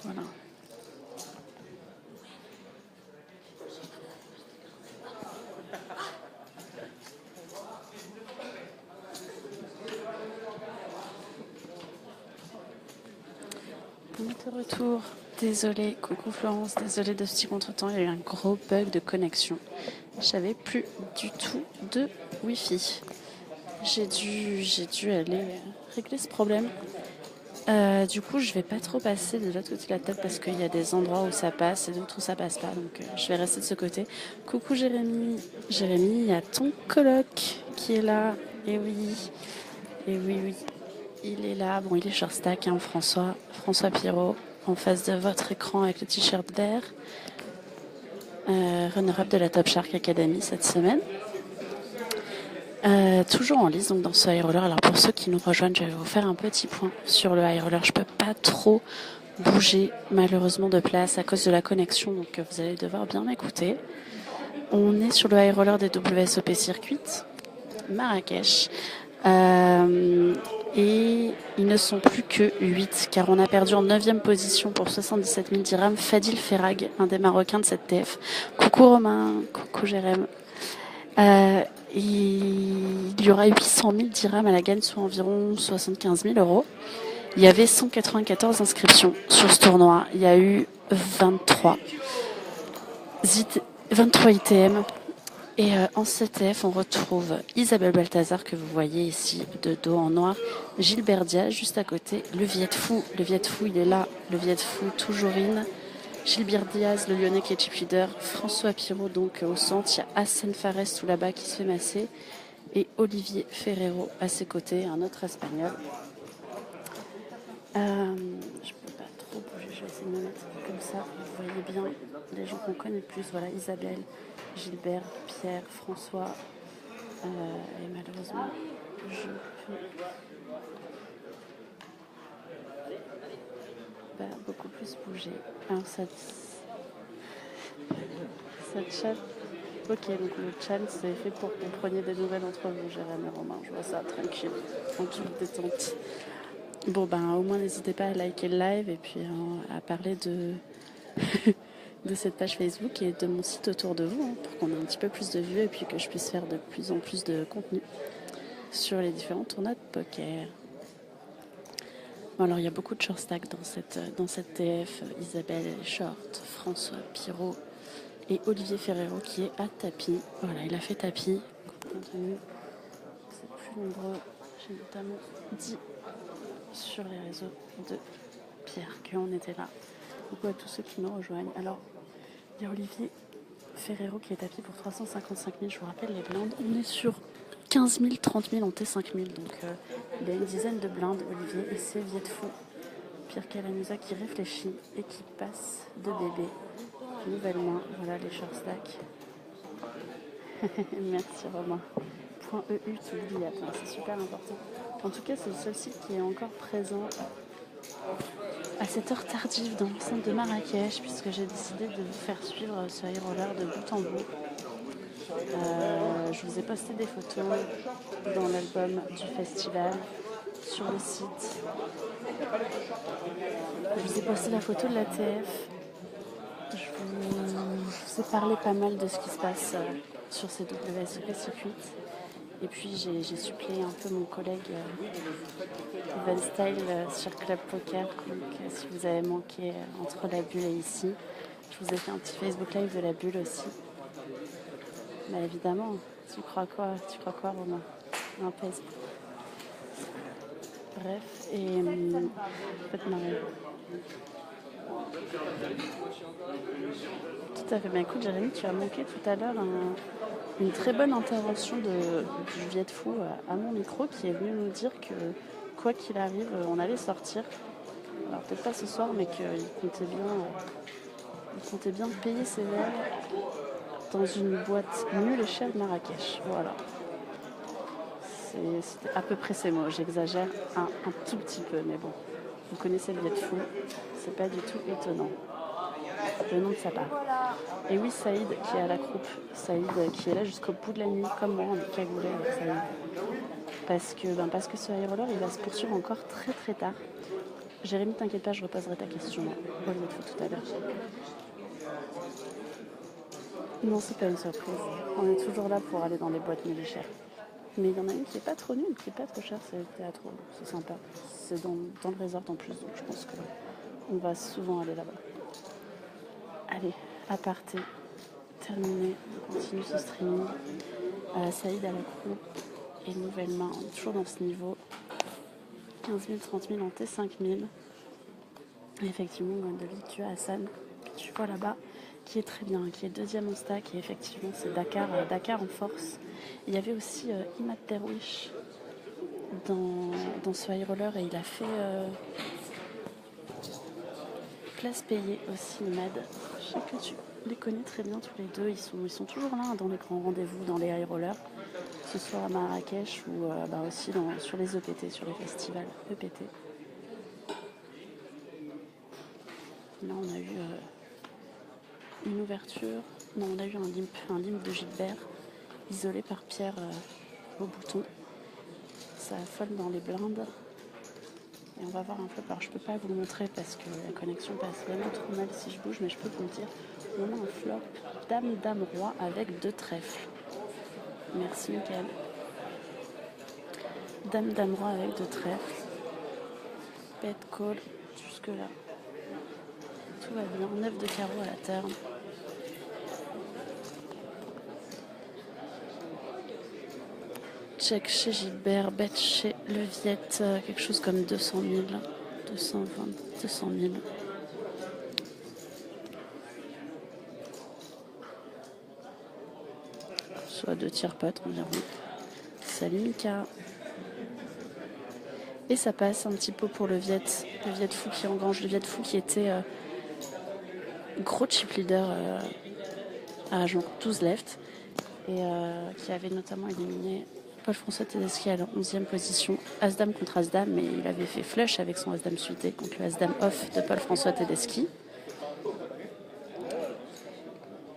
Voilà. On est de retour. Désolée, coucou Florence, désolée de ce petit contretemps, il y a eu un gros bug de connexion. J'avais plus du tout de Wi-Fi. J'ai dû aller régler ce problème. Du coup, je vais pas trop passer de l'autre côté de la table parce qu'il y a des endroits où ça passe et d'autres où ça passe pas. Donc, je vais rester de ce côté. Coucou Jérémy. Jérémy, il y a ton coloc qui est là. Et oui, oui. Il est là. Bon, il est sur Stack, hein, François Pirot, en face de votre écran avec le t-shirt vert. Runner-up de la Top Shark Academy cette semaine. Toujours en lice donc dans ce high roller. Alors pour ceux qui nous rejoignent, je vais vous faire un petit point sur le high roller. Je peux pas trop bouger malheureusement de place à cause de la connexion, donc vous allez devoir bien m'écouter. On est sur le high roller des WSOP Circuit, Marrakech. Et ils ne sont plus que 8 car on a perdu en 9e position pour 77 000 dirhams Fadil Ferrag, un des Marocains de cette TF. Coucou Romain, coucou Jérém. Il y aura 800 000 dirhams à la gagne, soit environ 75 000 euros. Il y avait 194 inscriptions sur ce tournoi. Il y a eu 23 ITM. Et en CTF, on retrouve Isabelle Balthazar, que vous voyez ici de dos en noir. Gilbert Diaz, juste à côté. Le Viet Fou, il est là. Le Viet Fou, toujours in. Gilbert Diaz, le Lyonnais qui est chip leader. François Pirot, donc au centre. Il y a Hassan Fares tout là-bas qui se fait masser. Et Olivier Ferrero à ses côtés, un autre espagnol. Je peux pas trop bouger, je vais essayer de me mettre comme ça. Vous voyez bien les gens qu'on connaît plus. Voilà, Isabelle, Gilbert, Pierre, François. Et malheureusement, je peux pas beaucoup plus bouger. Alors ça chat. Ok, donc le chat c'est fait pour que vous preniez des nouvelles entre vous, Jérémy et Romain. Je vois ça tranquille, tranquille, détente. Bon ben au moins n'hésitez pas à liker le live et puis à parler de de cette page Facebook et de mon site autour de vous, pour qu'on ait un petit peu plus de vues et puis que je puisse faire de plus en plus de contenu sur les différents tournois de poker. Bon, alors il y a beaucoup de short stack dans cette TF. Isabelle elle est short, François Pirot et Olivier Ferrero qui est à tapis. Voilà, il a fait tapis. Compte tenu que c'est plus nombreux, j'ai notamment dit sur les réseaux de Pierre qu'on était là. Coucou à tous ceux qui nous rejoignent. Alors, il y a Olivier Ferrero qui est tapis pour 355 000. Je vous rappelle les blindes. On est sur 15 000, 30 000 en T5 000. Donc, il y a une dizaine de blindes, Olivier. Et c'est Viet Fou, Pierre Calamusa qui réfléchit et qui passe de bébé. Nouvelle main. Voilà les short stacks. Merci Romain. .eu, tu oublies, attends, c'est super important. En tout cas, c'est le seul site qui est encore présent à cette heure tardive dans l'enceinte de Marrakech, puisque j'ai décidé de vous faire suivre ce high roller de bout en bout. Je vous ai posté des photos dans l'album du festival sur le site. Je vous ai posté la photo de la TF. Je vous ai parlé pas mal de ce qui se passe sur ces WSOP Circuit. Et puis j'ai suppléé un peu mon collègue Evan Style sur Club Poker. Donc si vous avez manqué entre la bulle et ici, je vous ai fait un petit Facebook Live de la bulle aussi. Bah évidemment, tu crois quoi Romain? Un pèse. Bref, et faites marrer. Tout à fait. Ben écoute Jérémy, tu as manqué tout à l'heure une très bonne intervention du Viet Fou à mon micro qui est venu nous dire que quoi qu'il arrive, on allait sortir. Alors peut-être pas ce soir, mais qu'il comptait bien payer ses verres dans une boîte nulle et chère de Marrakech. Voilà. C'était à peu près ces mots. J'exagère un tout petit peu, mais bon. Vous connaissez le Viet Fou, c'est pas du tout étonnant. Le nom de sa part. Et oui, Saïd qui est à la croupe. Saïd qui est là jusqu'au bout de la nuit, comme moi, on est cagoulé avec Saïd. Parce que ce high roller, il va se poursuivre encore très très tard. Jérémy, t'inquiète pas, je reposerai ta question au lieu de foot tout à l'heure. Non, c'est pas une surprise. On est toujours là pour aller dans les boîtes militaires. Mais il y en a une qui est pas trop nulle, qui est pas trop chère, c'est le théâtre. C'est sympa. C'est dans le resort en plus, donc je pense qu'on va souvent aller là-bas. Allez, aparté, terminé. On continue ce streaming. Saïd à la crew et nouvelle main, on est toujours dans ce niveau. 15 000, 30 000 en T5 000. Et effectivement, Gwendoline, tu as Hassan, que tu vois là-bas, qui est très bien, qui est deuxième en stack. Et effectivement, c'est Dakar en force. Il y avait aussi Imad Derwish dans ce high roller et il a fait place payée aussi, Imad. Je sais que tu les connais très bien tous les deux. Ils sont toujours là dans les grands rendez-vous, dans les high rollers, que ce soit à Marrakech ou aussi sur les EPT, sur les festivals EPT. Là, on a eu une ouverture. Non, on a eu un limp de Gilbert, isolé par Pierre au bouton. Ça affole dans les blindes. Et on va voir un peu. Alors, je peux pas vous le montrer parce que la connexion passe vraiment trop mal si je bouge, mais je peux vous le dire. On a un flop dame, dame, roi avec 2 trèfles. Merci, Michael. Dame, dame, roi avec 2 trèfles. Pet call jusque-là. Tout va bien. 9 de carreau à la turn. Check chez Gilbert, bet chez Leviette, quelque chose comme 200 000, 220, 200 000. Soit 2 tire-potes environ. Salut Mika. Et ça passe un petit peu pour Leviette fou qui engrange, Leviette fou qui était gros chip leader à genre 12 left et qui avait notamment éliminé Paul-François Tedeschi à la 11e position, As-Dame contre As-Dame, mais il avait fait flush avec son As-Dame suité contre le As-Dame off de Paul-François Tedeschi.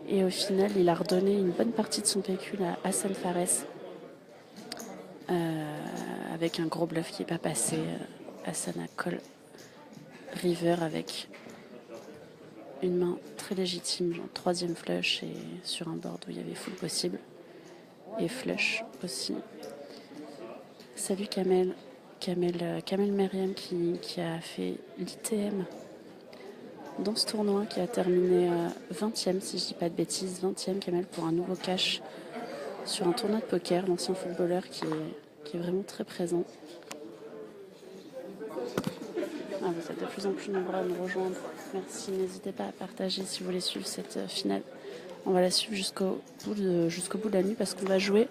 Et au final, il a redonné une bonne partie de son pécule à Hassan Fares avec un gros bluff qui n'est pas passé. Hassan a call river avec une main très légitime, genre 3e flush et sur un board où il y avait full possible. Et flush aussi. Salut Kamel. Kamel Meriem qui a fait l'ITM dans ce tournoi, qui a terminé 20e, si je dis pas de bêtises. 20e Kamel pour un nouveau cash sur un tournoi de poker. L'ancien footballeur qui est vraiment très présent. Vous êtes de plus en plus nombreux à nous rejoindre. Merci, n'hésitez pas à partager si vous voulez suivre cette finale. On va la suivre jusqu'au bout de la nuit parce qu'on va jouer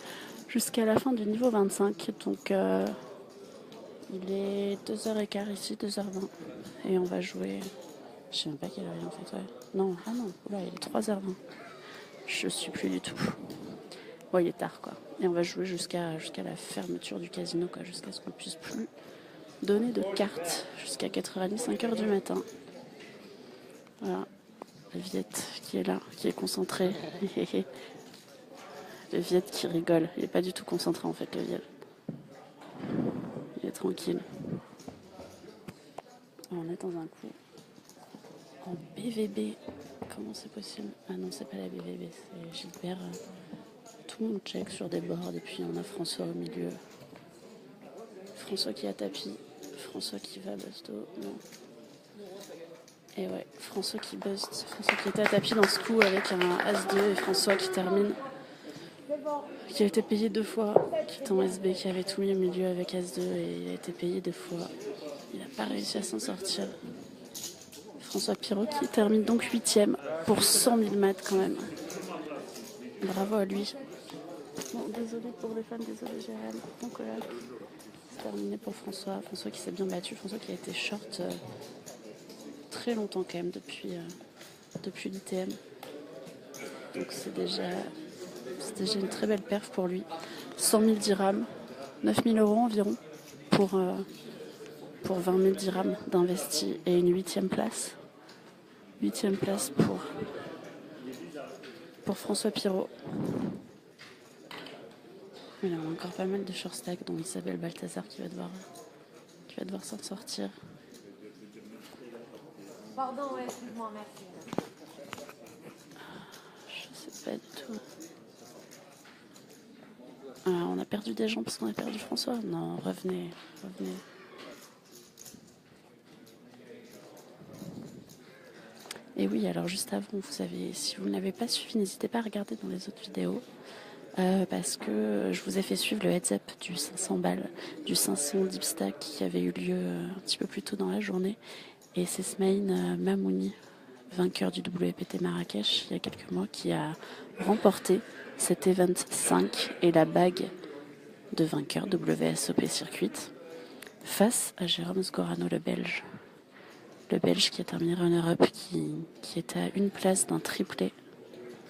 jusqu'à la fin du niveau 25. Donc il est 2h15 ici, 2h20. Et on va jouer... Je sais même pas quelle heure il est en fait. Ouais. Non, oula, il est 3h20. Je suis plus du tout. Bon, il est tard quoi. Et on va jouer jusqu'à la fermeture du casino, quoi, jusqu'à ce qu'on puisse plus donner de cartes jusqu'à 4h30, 5h du matin. Voilà. Le Viette qui est là, qui est concentré. Le Viette qui rigole. Il n'est pas du tout concentré en fait, le Viette. Il est tranquille. On est dans un coup en BVB. Comment c'est possible? Ah non, c'est pas la BVB, c'est Gilbert. Tout le monde check sur des boards et puis on a François au milieu. François qui a tapis. François qui va busto. Non. Et ouais, François qui bust. François qui était à tapis dans ce coup avec un As-2 et François qui termine. Qui a été payé 2 fois. Qui est en SB, qui avait tout mis au milieu avec As-2 et il a été payé 2 fois. Il n'a pas réussi à s'en sortir. François Pirot qui termine donc 8e pour 100 000 mètres quand même. Bravo à lui. Bon, désolé pour les fans, désolé Gérald, mon collègue. C'est terminé pour François. François qui s'est bien battu. François qui a été short très longtemps quand même depuis l'ITM. Donc c'est déjà une très belle perf pour lui. 100 000 dirhams, 9 000 euros environ pour 20 000 dirhams d'investi et une 8e place. 8e place pour François Pirot. Il y a encore pas mal de short stack, dont Isabelle Balthazar qui va devoir s'en sortir. Pardon, ouais, excuse-moi, merci. Je sais pas du tout. Ah, on a perdu des gens parce qu'on a perdu François. Non, revenez, revenez. Et oui, alors juste avant, vous avez, si vous n'avez pas suivi, n'hésitez pas à regarder dans les autres vidéos. Parce que je vous ai fait suivre le heads up du 500 balles, du 500 deep stack qui avait eu lieu un petit peu plus tôt dans la journée. Et c'est Smaïn Mamouni, vainqueur du WPT Marrakech il y a quelques mois, qui a remporté cet event 5 et la bague de vainqueur WSOP Circuit face à Jérôme Sgorano, le Belge. Le Belge qui a terminé runner-up, qui était à une place d'un triplé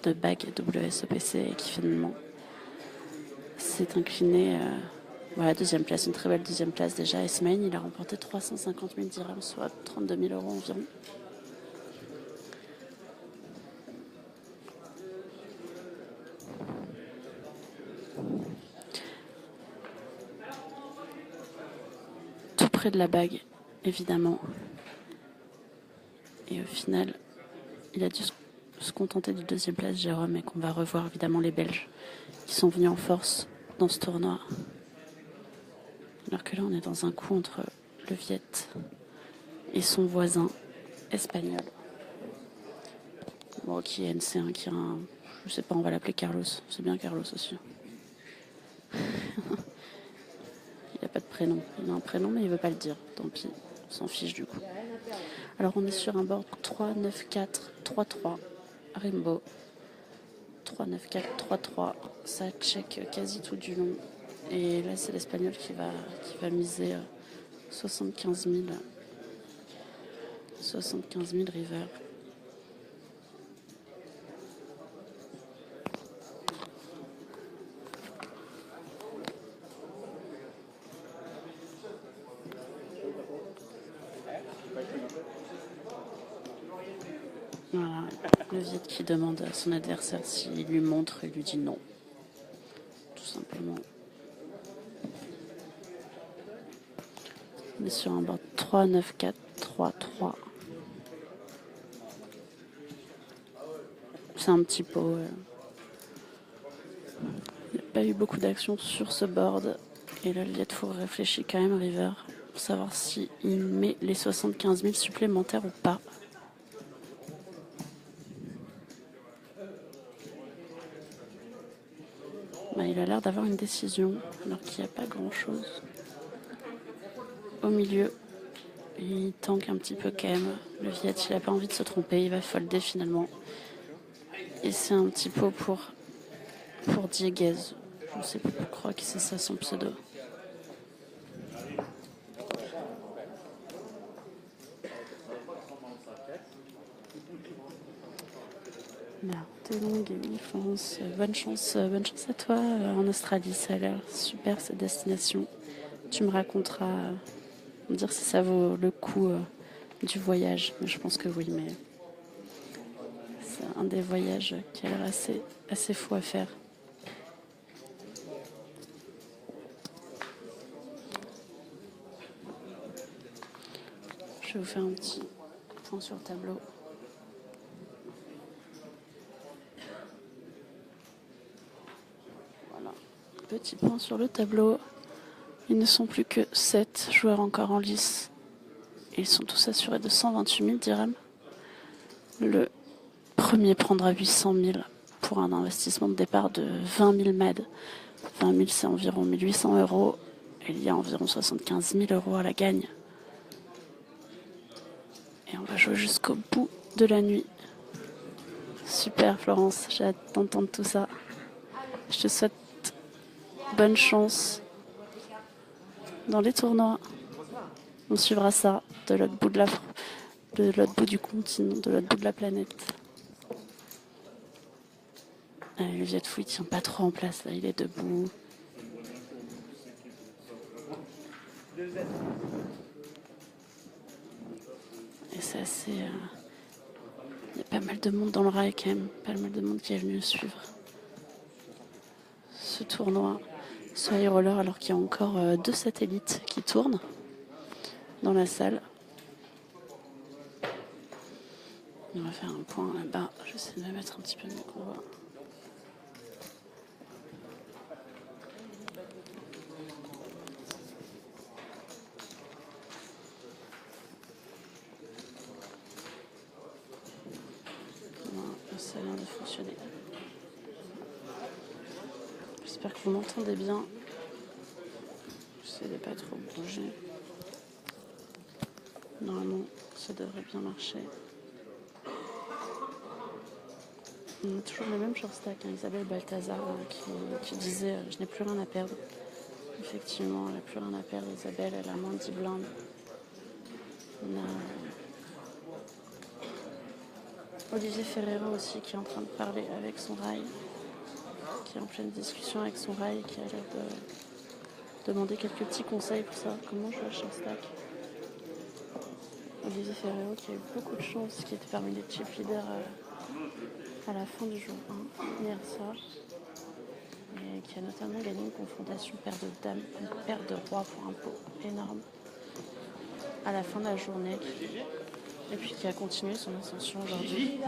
de bague WSOPC et qui finalement s'est incliné. Voilà, deuxième place, une très belle deuxième place déjà. Esmaïn, il a remporté 350 000 dirhams, soit 32 000 euros environ. Tout près de la bague, évidemment. Et au final, il a dû se contenter de deuxième place, Jérôme, et qu'on va revoir évidemment les Belges qui sont venus en force dans ce tournoi. Alors que là, on est dans un coup entre le Viet et son voisin espagnol. Bon, qui est NC1, qui a un... Je sais pas, on va l'appeler Carlos. C'est bien Carlos aussi. Il n'a pas de prénom. Il a un prénom, mais il veut pas le dire. Tant pis, on s'en fiche du coup. Alors, on est sur un board 3, 9, 4, 3, 3. Rainbow. 3, 9, 4, 3, 3. Ça check quasi tout du long. Et là, c'est l'Espagnol qui va miser 75 000. 75 000 river. Voilà, le Viet qui demande à son adversaire s'il lui montre et lui dit non. Tout simplement. On est sur un board 3, 9, 4, 3, 3. C'est un petit pot. Il n'y a pas eu beaucoup d'action sur ce board. Et là, le Vietfour réfléchit quand même, river, pour savoir s'il met les 75 000 supplémentaires ou pas. Il a l'air d'avoir une décision, alors qu'il n'y a pas grand-chose. Au milieu, il tank un petit peu quand même. Le Viet, il n'a pas envie de se tromper, il va folder finalement. Et c'est un petit pot pour Dieguez. Je ne sais pas, je crois que c'est ça son pseudo. Là, t'es longue et France. Bonne chance à toi en Australie. Ça a l'air super cette destination. Tu me raconteras, me dire si ça vaut le coup du voyage. Mais je pense que oui, mais c'est un des voyages qui a l'air assez fou à faire. Je vais vous faire un petit point sur le tableau. Voilà, petit point sur le tableau. Ils ne sont plus que 7 joueurs encore en lice. Ils sont tous assurés de 128 000 dirhams. Le premier prendra 800 000 pour un investissement de départ de 20 000 MAD. 20 000, c'est environ 1 800 euros. Et il y a environ 75 000 euros à la gagne. Et on va jouer jusqu'au bout de la nuit. Super Florence, j'ai hâte d'entendre tout ça. Je te souhaite bonne chance dans les tournois. On suivra ça de l'autre bout de l'autre bout du continent, de l'autre bout de la planète. Le Viet-Fou, il tient pas trop en place, là, il est debout. Et c'est assez... Il y a pas mal de monde dans le rail quand même, pas mal de monde qui est venu suivre ce tournoi, ce high roller, alors qu'il y a encore 2 satellites qui tournent dans la salle. On va faire un point là-bas. J'essaie de me mettre un petit peu mieux qu'on voit. Voilà, ça a l'air de fonctionner. J'espère que vous m'entendez bien. J'essaie de pas trop bouger. Normalement, ça devrait bien marcher. On a toujours le même shortstack, hein, Isabelle Balthazar, qui disait je n'ai plus rien à perdre. Effectivement, elle n'a plus rien à perdre. Isabelle, elle a moins de 10 blindes. On a Olivier Ferrero aussi qui est en train de parler avec son rail, qui est en pleine discussion avec son rail, qui a l'air de demander quelques petits conseils pour savoir comment jouer à shortstack. Olivier Ferrero qui a eu beaucoup de chance, qui était parmi les chip leaders à la fin du jour 1 hier soir, et qui a notamment gagné une confrontation paire de dames, une paire de rois pour un pot énorme à la fin de la journée, et puis qui a continué son ascension aujourd'hui.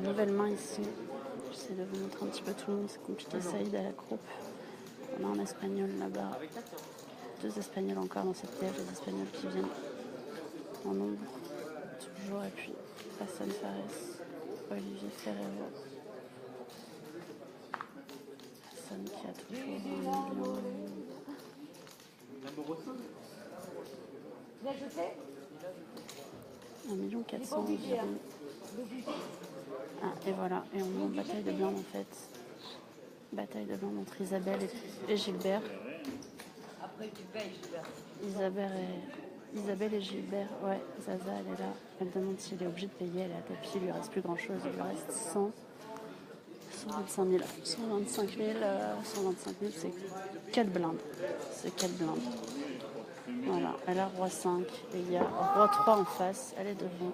Nouvelle main ici. J'essaie de vous montrer un petit peu tout le monde. C'est compliqué. Saïd à la croupe. On a un espagnol là-bas. 2 espagnols encore dans cette piège. Les espagnols qui viennent en nombre. Toujours. Et puis Hassan Fares. Olivier Ferrero. Hassan qui a toujours 1 million 400 environ. Ah, et voilà, et on est en bataille de blanc en fait. Bataille de blanc entre Isabelle et Gilbert. Isabelle et Gilbert, ouais, Zaza elle est là. Elle demande s'il est obligé de payer, elle est à tapis, il lui reste plus grand chose, il lui reste 125 000. 125 000, 125 000 c'est 4 blindes. C'est 4 blindes. Voilà, elle a roi 5 et il y a roi 3 en face, elle est devant.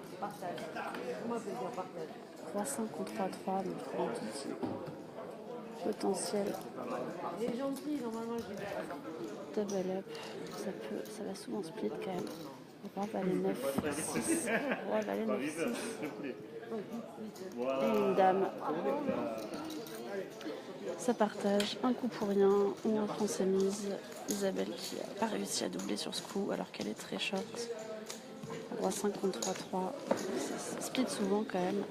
Roi 5 contre roi 3, donc il y a un petit potentiel. Elle est gentille, normalement, double up, ça va souvent split quand même. Roi valet 9, 6. Roi valet 9, 6. Et une dame. Ça partage, un coup pour rien, on reprend ses mises. Isabelle qui n'a pas réussi à doubler sur ce coup alors qu'elle est très short. Roi 5 contre 3-3, ça split souvent quand même.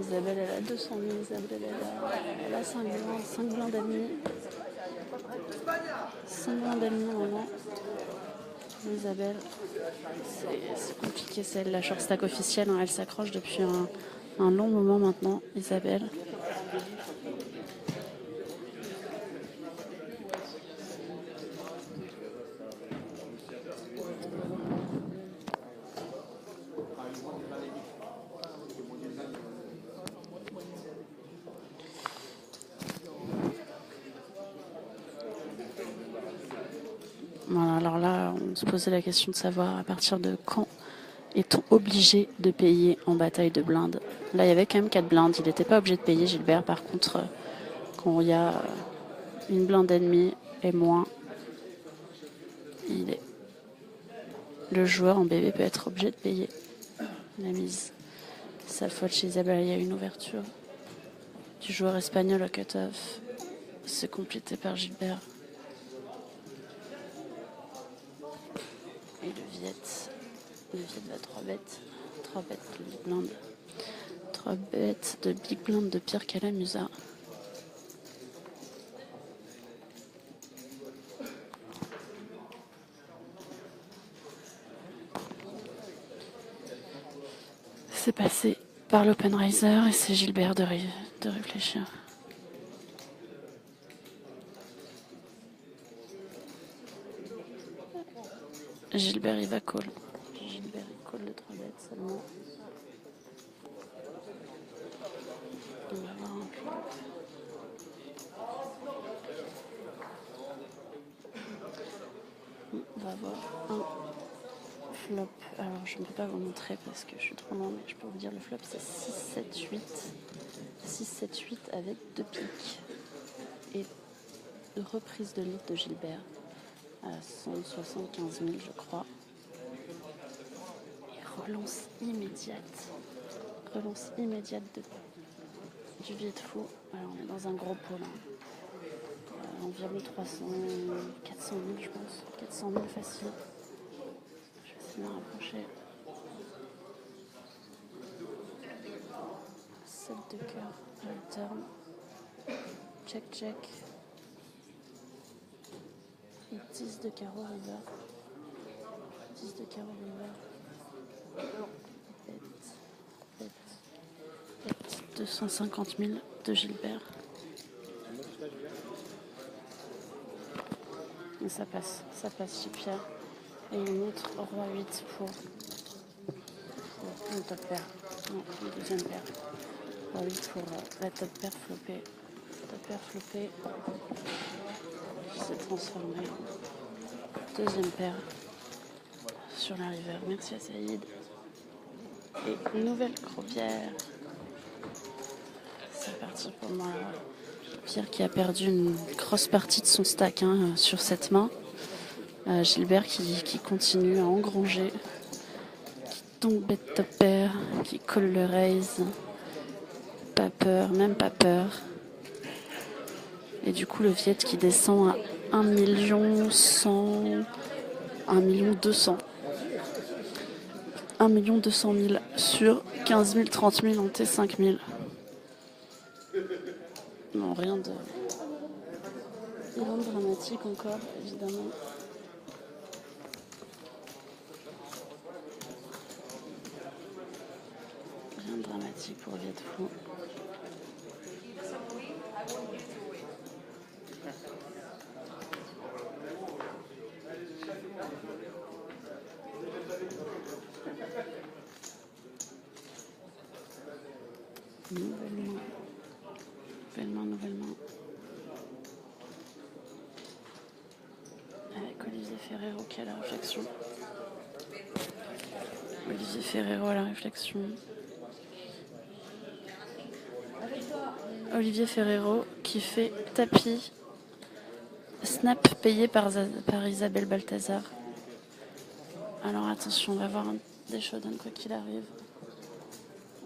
Isabelle elle a 200 000, Isabelle elle a 5 blindes d'ennemis. 5 blindes d'ennemis maintenant. Isabelle, c'est compliqué, c'est elle la short stack officielle, hein. Elle s'accroche depuis un long moment maintenant, Isabelle. Voilà, alors là, on se posait la question de savoir à partir de quand est-on obligé de payer en bataille de blindes. Là, il y avait quand même 4 blindes. Il n'était pas obligé de payer, Gilbert. Par contre, quand il y a une blinde ennemie et moins, le joueur en BB peut être obligé de payer la mise. Sa faute chez Isabelle, il y a une ouverture du joueur espagnol au cut-off. C'est complété par Gilbert. Et le Viet va 3 bêtes. 3 bêtes de big blind. 3 bêtes de big blind de Pierre Calamusa. C'est passé par l'open riser et c'est Gilbert de réfléchir. Gilbert il va call. Gilbert il call de 3 bêtes seulement. On va voir un peu. On va voir un flop, alors je ne peux pas vous montrer parce que je suis trop loin, mais je peux vous dire le flop c'est 6-7-8. 6-7-8 avec 2 piques. Et reprise de lead de Gilbert à 175 000 je crois. Et relance immédiate. Relance immédiate du Viet Fou. Alors on est dans un gros pot là. Environ 400 000 je pense. 400 000 facile. Je vais essayer de me rapprocher. 7 de cœur à la turn. Check check. Et 10 de carreau river. 10 de carreau river. Bête. 250 000 de Gilbert. Et ça passe chez Pierre. Et une autre roi 8 pour le top pair. Non, le deuxième paire. Roi 8 pour la top pair floppée. Top pair floppée. Qui s'est transformée en deuxième paire sur la river. Merci à Saïd. Et nouvelle cropière. C'est parti pour moi. Pierre qui a perdu une grosse partie de son stack sur cette main. Gilbert qui continue à engranger. Qui tombe bête top pair. Qui colle le raise. Pas peur, même pas peur. Et du coup le Viet qui descend à 1 100 000, 1 200 000 sur 15 000, 30 000 en T5 000. Non, rien de dramatique encore, évidemment. Rien de dramatique pour Viet Fou. Nouvellement. Avec Olivier Ferrero qui a la réflexion. Olivier Ferrero à la réflexion. Olivier Ferrero qui fait tapis. Snap payé par Isabelle Balthazar. Alors attention, on va avoir des showdowns quoi qu'il arrive.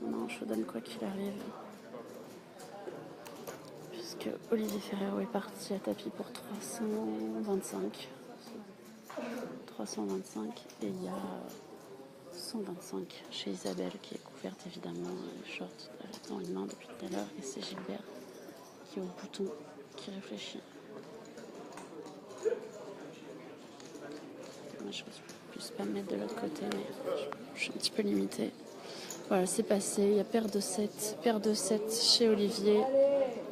On a un showdown quoi qu'il arrive. Puisque Olivier Ferrero est parti à tapis pour 325. 325 et il y a 125 chez Isabelle qui est couverte évidemment short dans une main depuis tout à l'heure et c'est Gilbert qui est au bouton qui réfléchit. Moi, je ne puisse pas me mettre de l'autre côté mais je suis un petit peu limitée. Voilà, c'est passé, il y a paire de 7 chez Olivier,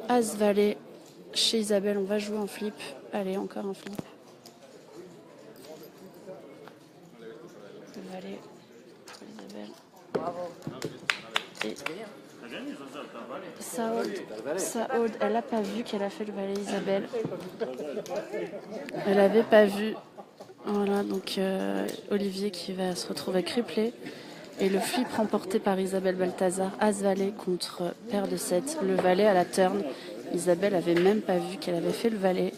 As Valet chez Isabelle, on va jouer en flip. Allez, encore un flip. Valet pour Isabelle. Et Saoud, elle n'a pas vu qu'elle a fait le valet Isabelle. Elle n'avait pas vu. Voilà, donc Olivier qui va se retrouver criblé. Et le flip remporté par Isabelle Balthazar, As-Valet contre paire de 7. Le valet à la turn. Isabelle avait même pas vu qu'elle avait fait le valet.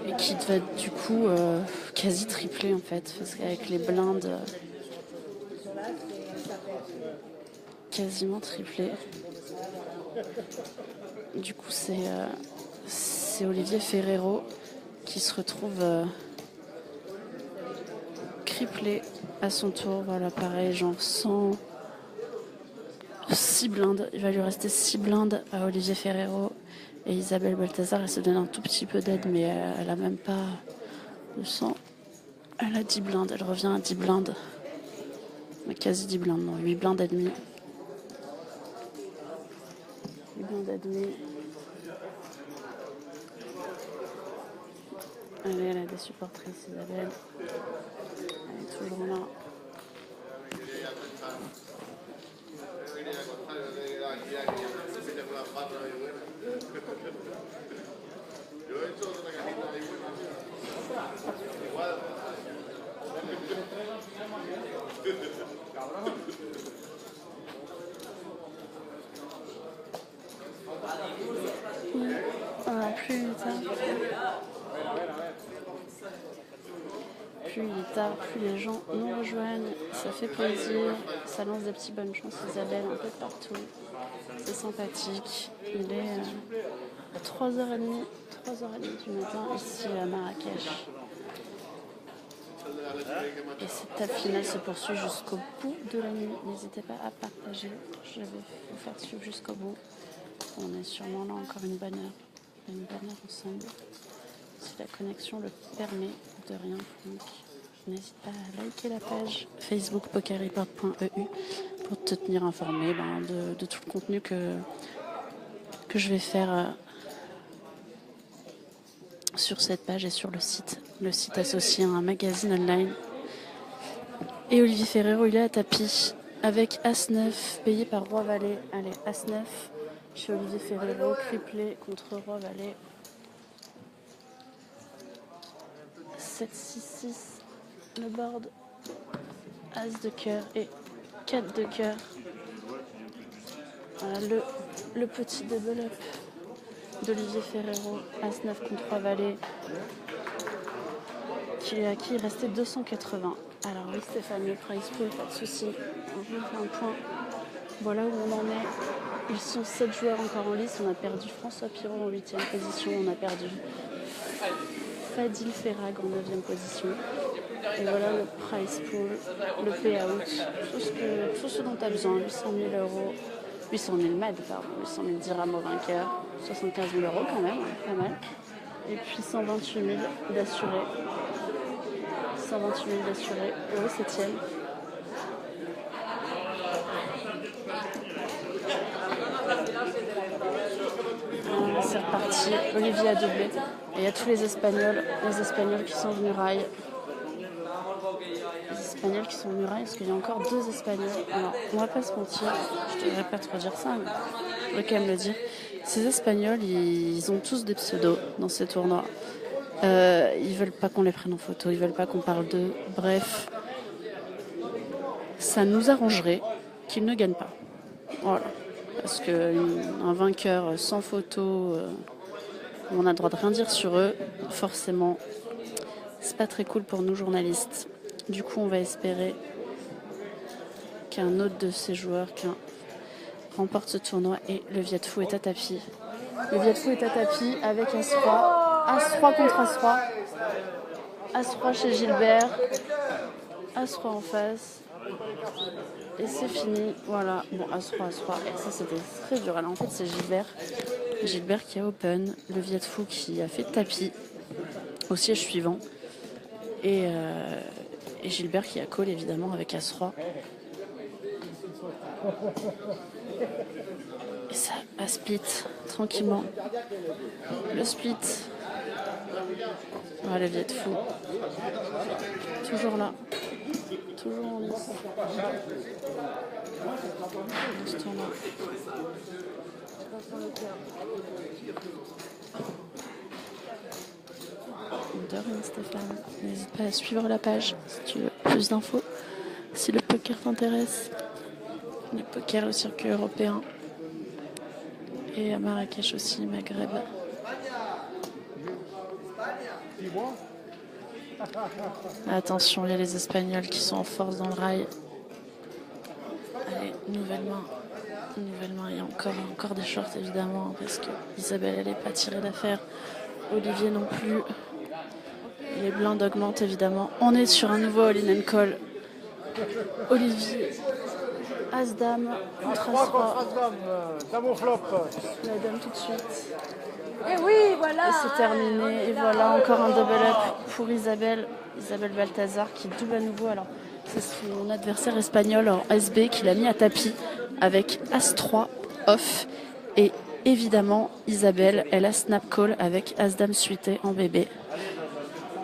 Et qui devait être du coup quasi triplé en fait. Parce qu'avec les blindes quasiment triplé. Du coup c'est Olivier Ferrero qui se retrouve triplé à son tour. Voilà, pareil, genre 6 blindes. Il va lui rester 6 blindes à Olivier Ferrero. Et Isabelle Balthazar, elle se donne un tout petit peu d'aide, mais elle a même pas le 100. Elle a 10 blindes, elle revient à 10 blindes. Mais quasi 10 blindes, non, 8 blindes et demi. 8 blindes et demi. Allez, elle a des supportrices, Isabelle. Elle est toujours là. Plus il est tard, plus les gens nous rejoignent. Ça fait plaisir. Ça lance des petits bonnes chances, Isabelle, un peu partout. C'est sympathique. Il est à 3h30 du matin ici à Marrakech. Et cette table finale se poursuit jusqu'au bout de la nuit. N'hésitez pas à partager. Je vais vous faire suivre jusqu'au bout. On est sûrement là encore une bonne heure ensemble. Si la connexion le permet, de rien. Donc, n'hésite pas à liker la page Facebook pokerreport.eu pour te tenir informé de tout le contenu que je vais faire sur cette page et sur le site associé à un magazine online. Et Olivier Ferrero, il est à tapis avec As-9 payé par Roi-Valet. Allez, As-9 chez Olivier Ferrero, triplé contre Roi-Valet. 7-6-6 le board, As de cœur et 4 de cœur. Voilà le petit double up d'Olivier Ferrero, As-9 contre Roi-Valet, à qui il restait 280. Alors oui Stéphane, le price pool, pas de souci. On vous fait un point. Voilà où on en est. Ils sont 7 joueurs encore en lice. On a perdu François Pirot en 8e position. On a perdu Fadil Ferrag en 9e position. Et voilà le price pool, le payout, tout ce dont tu as besoin. 800 000 euros, 800 000 mètres, pardon, 800 000 dirhams au vainqueur, 75 000 euros quand même, pas mal. Et puis 128 000 d'assurés. 128 000 d'assurés au 7e. C'est reparti, Olivier a doublé. Et il y a tous les Espagnols qui sont venus rail. Les Espagnols qui sont venus rail, parce qu'il y a encore 2 Espagnols. Alors, on va pas se mentir, je ne devrais pas trop dire ça, mais je vais quand même le dire. Ces Espagnols, ils ont tous des pseudos dans ces tournois. Ils veulent pas qu'on les prenne en photo, ils veulent pas qu'on parle d'eux. Bref, ça nous arrangerait qu'ils ne gagnent pas. Voilà. Parce qu'un vainqueur sans photo, on a le droit de rien dire sur eux, forcément, c'est pas très cool pour nous journalistes. Du coup, on va espérer qu'un autre de ces joueurs remporte ce tournoi et le Viet Phu est à tapis. Le Viet Phu est à tapis avec As-3. As-3 contre As-3. As-3 chez Gilbert. As-3 en face. Et c'est fini. Voilà. Bon, As-3. Et ça, c'était très dur. Alors, en fait, c'est Gilbert. Gilbert qui a open. Le Viet Phu qui a fait tapis au siège suivant. Et Gilbert qui a call, évidemment, avec As-3. Et ça va split, tranquillement. Le split. Voilà, le Viet Phu. Toujours là. Toujours en lice. On se tourne là. De rien, Stéphane. N'hésite pas à suivre la page si tu veux plus d'infos. Si le poker t'intéresse. Le poker au circuit européen. Et à Marrakech aussi, Maghreb. Attention, il y a les Espagnols qui sont en force dans le rail. Allez, nouvelle main, il y a encore des shorts évidemment, parce que Isabelle, elle n'est pas tirée d'affaire. Olivier non plus. Les blindes augmentent évidemment. On est sur un nouveau all-in and call. Olivier, As-Dame contre As-3. Dame au flop. La dame tout de suite. Et oui, voilà. Et c'est terminé. Et voilà, encore un double up pour Isabelle Balthazar qui double à nouveau. Alors, c'est son adversaire espagnol en SB qui l'a mis à tapis avec As-3 off. Et évidemment, Isabelle, elle a snap call avec As-Dame suité en bébé.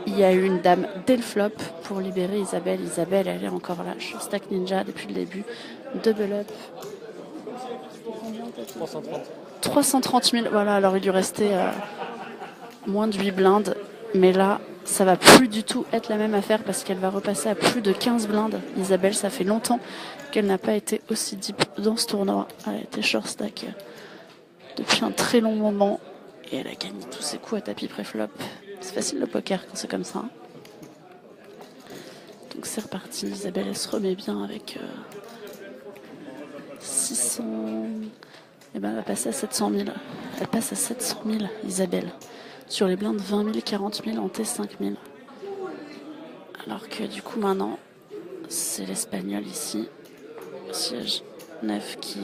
Il y a eu une dame dès le flop pour libérer Isabelle. Isabelle, elle est encore là. Je stack ninja depuis le début. Double up. 330 000. Voilà, alors il lui restait moins de 8 blindes. Mais là, ça va plus du tout être la même affaire parce qu'elle va repasser à plus de 15 blindes. Isabelle, ça fait longtemps qu'elle n'a pas été aussi deep dans ce tournoi. Elle a été short stack depuis un très long moment. Et elle a gagné tous ses coups à tapis pré-flop. C'est facile le poker quand c'est comme ça. Donc c'est reparti. Isabelle, elle se remet bien avec 600... Et ben elle va passer à 700 000. Elle passe à 700 000, Isabelle. Sur les blindes 20 000, 40 000, en T 5 000. Alors que du coup maintenant, c'est l'Espagnol ici, siège 9, qui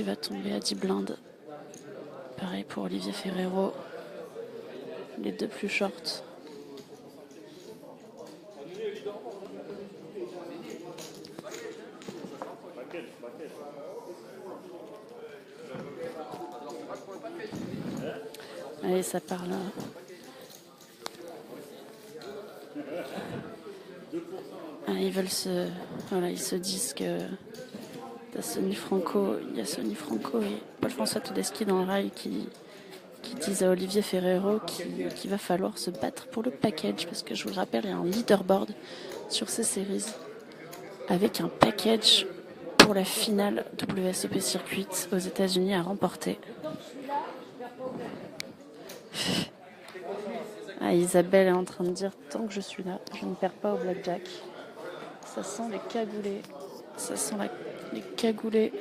va tomber à 10 blindes. Pareil pour Olivier Ferrero, les deux plus shorts. Allez, ça parle. Ils veulent ils se disent que il y a Sonny Franco et Paul-François Tedeschi dans le rail qui disent à Olivier Ferrero qu'il va falloir se battre pour le package, parce que je vous le rappelle, il y a un leaderboard sur ces séries avec un package pour la finale WSOP Circuit aux États-Unis à remporter. Isabelle est en train de dire, tant que je suis là, je ne perds pas au blackjack. Ça sent les cagoulés. Ça sent les cagoulés.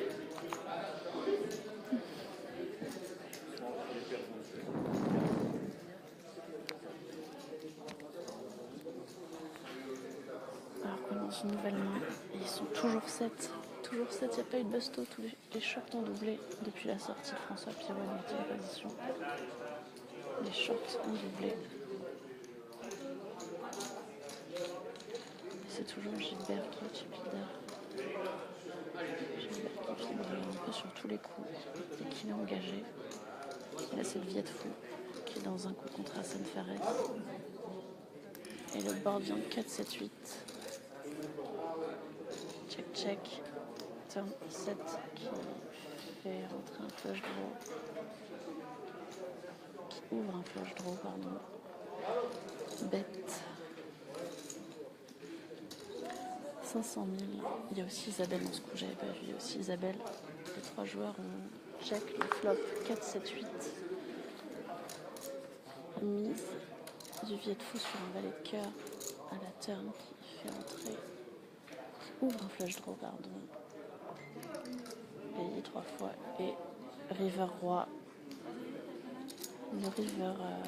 Alors qu'on lance une nouvelle main. Et ils sont toujours 7. Toujours 7, il n'y a pas eu de busto. Tous les shorts ont doublé depuis la sortie de François Pirot en ultime position. Les shorts ont doublé. C'est toujours Gilbert qui est chip leader. Gilbert qui fibre un peu sur tous les coups et qui est engagé. Là, c'est le Viet Fou qui est dans un coup contre Hassan Fares. Et le board vient de 4, 7, 8. Check, check. Turn 7 qui fait rentrer un flush draw. Qui ouvre un flush draw, pardon. Bête. 500 000. Il y a aussi Isabelle dans ce coup, j'avais pas vu. Il y a aussi Isabelle. Les trois joueurs ont check le flop 4, 7, 8. Mise du Viet Fou sur un valet de cœur à la turn qui fait entrer, qui ouvre un flush draw, pardon. Payé 3 fois et river roi. Le river roi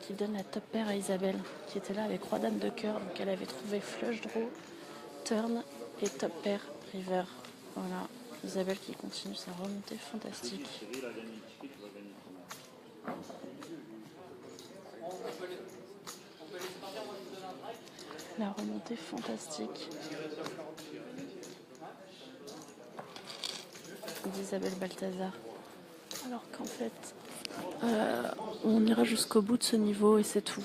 qui donne la top paire à Isabelle qui était là avec roi dame de cœur, donc elle avait trouvé flush draw, turn et top paire river. Voilà, Isabelle qui continue sa remontée fantastique. La remontée fantastique d'Isabelle Balthazar. Alors qu'en fait, on ira jusqu'au bout de ce niveau et c'est tout.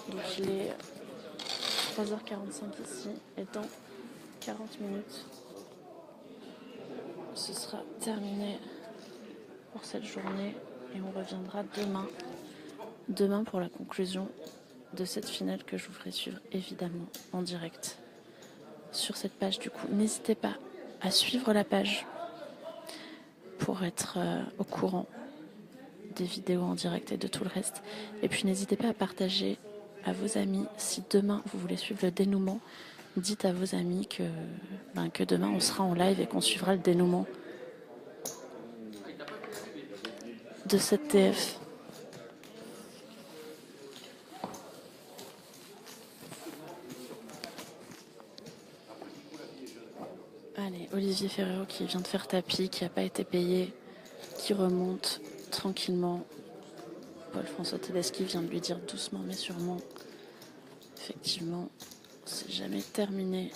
Donc il est 3h45 ici et dans 40 minutes, ce sera terminé pour cette journée et on reviendra demain pour la conclusion de cette finale que je vous ferai suivre évidemment en direct sur cette page. Du coup, n'hésitez pas à suivre la page pour être au courant des vidéos en direct et de tout le reste. Et puis n'hésitez pas à partager à vos amis. Si demain vous voulez suivre le dénouement, dites à vos amis que demain on sera en live et qu'on suivra le dénouement de cette TF. Allez, Olivier Ferrero qui vient de faire tapis, qui n'a pas été payé, qui remonte tranquillement. Paul-François Tedeschi vient de lui dire doucement mais sûrement. Effectivement, c'est jamais terminé.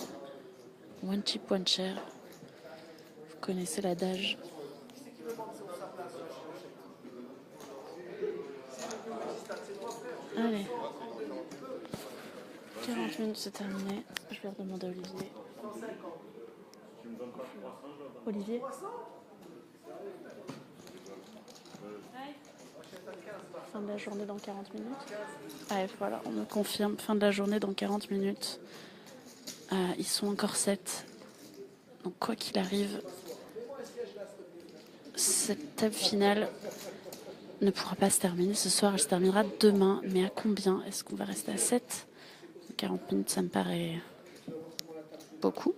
One chip, one chair. Vous connaissez l'adage. Allez. 40 minutes, c'est terminé. Je vais redemander à Olivier. Olivier ? Fin de la journée dans 40 minutes. Allez, voilà, on me confirme. Fin de la journée dans 40 minutes. Ils sont encore 7. Donc quoi qu'il arrive, cette table finale ne pourra pas se terminer ce soir. Elle se terminera demain. Mais à combien? Est-ce qu'on va rester à 7? 40 minutes, ça me paraît beaucoup.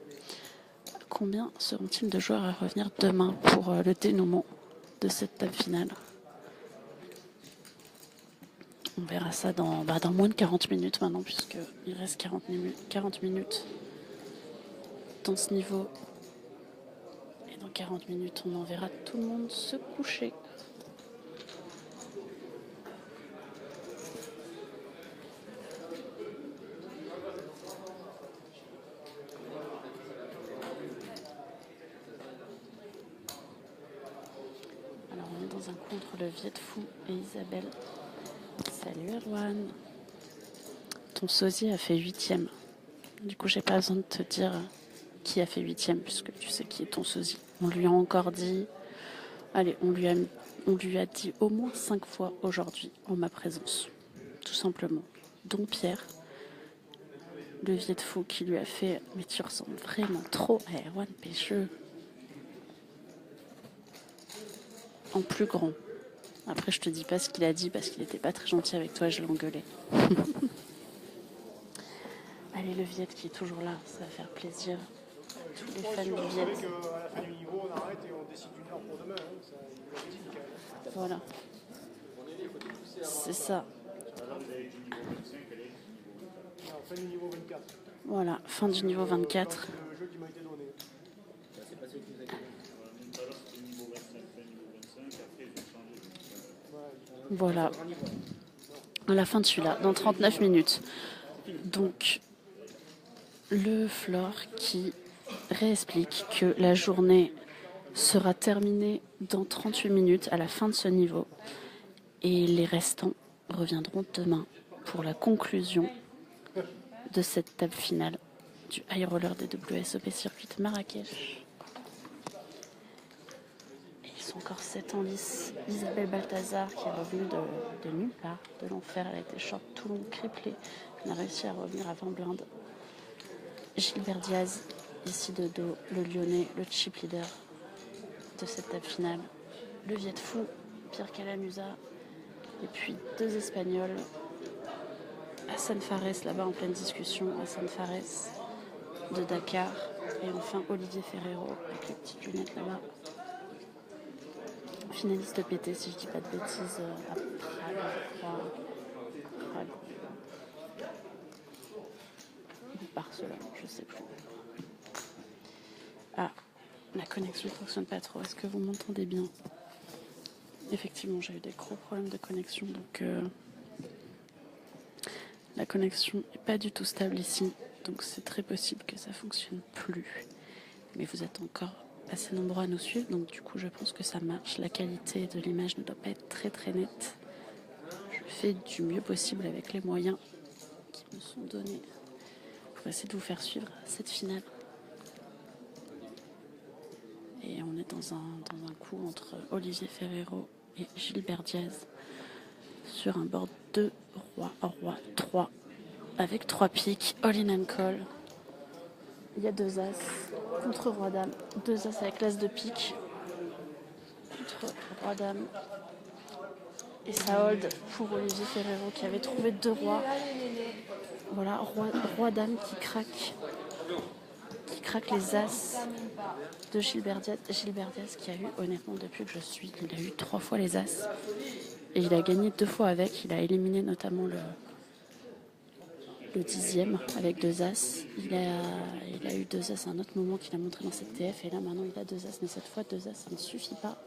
Combien seront-ils de joueurs à revenir demain pour le dénouement de cette table finale? On verra ça dans moins de 40 minutes maintenant, puisqu'il reste 40 minutes dans ce niveau. Et dans 40 minutes, on enverra tout le monde se coucher. Alors, on est dans un coup entre le Viet Fou et Isabelle. Salut Erwan. Ton sosie a fait 8e. Du coup, j'ai pas besoin de te dire qui a fait 8e, puisque tu sais qui est ton sosie. On lui a encore dit... Allez, on lui a dit au moins 5 fois aujourd'hui en ma présence. Tout simplement. Donc Pierre, le Viet Fou qui lui a fait... Mais tu ressembles vraiment trop à Erwan Pêcheux. En plus grand. Après, je te dis pas ce qu'il a dit parce qu'il était pas très gentil avec toi, je l'ai engueulé. Allez, le Viet qui est toujours là, ça va faire plaisir à tous les fans du Viet. À la fin du niveau, on arrête et on décide d'une heure pour demain. Voilà. C'est ça. Fin du niveau 24. Voilà, fin du niveau 24. Le jeu qui m'a été donné. Voilà. À la fin de celui-là, dans 39 minutes. Donc, le Flore qui réexplique que la journée sera terminée dans 38 minutes à la fin de ce niveau. Et les restants reviendront demain pour la conclusion de cette table finale du high roller des WSOP Circuit de Marrakech. Et ils sont encore 7 en lice. Isabelle Balthazar qui est revenue de nulle part, de l'enfer. Elle a été short tout long, criblée. Elle a réussi à revenir à 20 blindes. Gilbert Diaz, ici de dos, le Lyonnais, le chip leader de cette table finale. Le Viet Fou, Pierre Calamusa. Et puis 2 Espagnols. Hassan Fares, là-bas en pleine discussion. Hassan Fares de Dakar. Et enfin Olivier Ferrero avec les petites lunettes là-bas. Finaliste PT, si je dis pas de bêtises, à Prague, je crois. Prague. Ou Barcelone, je sais plus. Ah, la connexion ne fonctionne pas trop. Est-ce que vous m'entendez bien? Effectivement, j'ai eu des gros problèmes de connexion, donc la connexion n'est pas du tout stable ici, donc c'est très possible que ça fonctionne plus. Mais vous êtes encore assez nombreux à nous suivre, donc du coup je pense que ça marche. La qualité de l'image ne doit pas être très très nette. Je fais du mieux possible avec les moyens qui me sont donnés pour essayer de vous faire suivre cette finale. Et on est dans un coup entre Olivier Ferrero et Gilbert Diaz sur un board 2 roi 3 avec 3 piques, all in and call. Il y a 2 as contre roi dame, 2 as avec l'as de pique contre roi dame. Et ça hold pour Olivier Ferrero qui avait trouvé 2 rois. Voilà, roi dame qui craque les as de Gilbert Diaz. Gilbert Diaz qui a eu, honnêtement, depuis que je suis, il a eu 3 fois les as. Et il a gagné 2 fois avec. Il a éliminé notamment le 10e avec 2 as. Il a eu 2 as à un autre moment qu'il a montré dans cette TF. Et là, maintenant, il a 2 as. Mais cette fois, 2 as, ça ne suffit pas.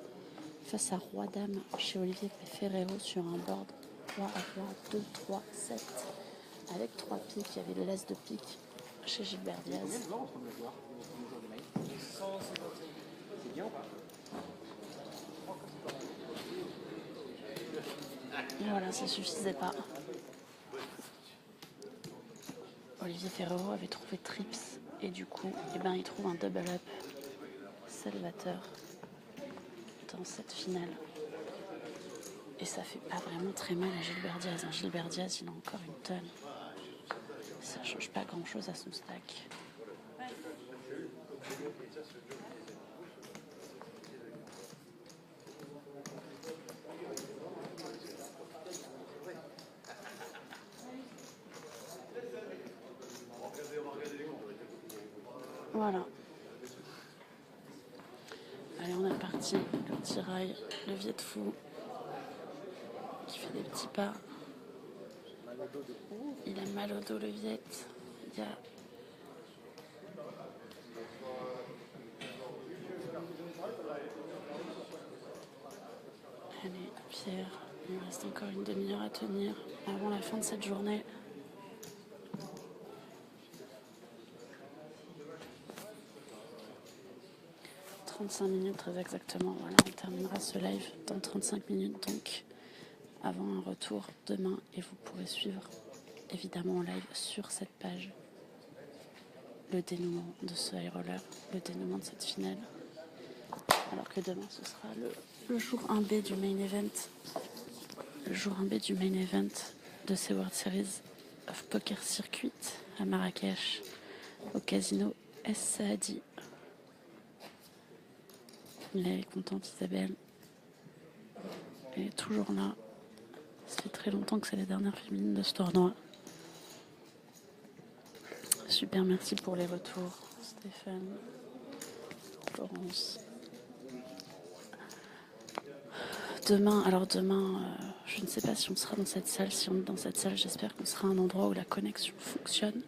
Face à roi dame chez Olivier Ferrero sur un board 3 à roi 2, 3, 7. Avec 3 piques, il y avait le l'as de pique chez Gilbert Diaz. Et voilà, ça suffisait pas. Olivier Ferrero avait trouvé trips et du coup, il trouve un double up salvateur dans cette finale. Et ça fait pas vraiment très mal à Gilbert Diaz. Gilbert Diaz, il a encore une tonne. Ça change pas grand chose à son stack. Voilà. Allez, on est parti. Le petit rail, le Viet Fou, qui fait des petits pas. Il a mal au dos, le Viet. Il y a... Allez, Pierre, il me reste encore une demi-heure à tenir avant la fin de cette journée. « 35 minutes très exactement. Voilà, on terminera ce live dans 35 minutes donc, avant un retour demain. Et vous pourrez suivre évidemment en live sur cette page le dénouement de ce high roller, le dénouement de cette finale. Alors que demain ce sera le jour 1B du main event. Le jour 1B du main event de ces World Series of Poker Circuit à Marrakech, au casino Es Saadi. Elle est contente, Isabelle. Elle est toujours là. Ça fait très longtemps que c'est la dernière féminine de ce tournoi. Super, merci pour les retours, Stéphane, Florence. Demain, je ne sais pas si on sera dans cette salle. Si on est dans cette salle, j'espère qu'on sera à un endroit où la connexion fonctionne.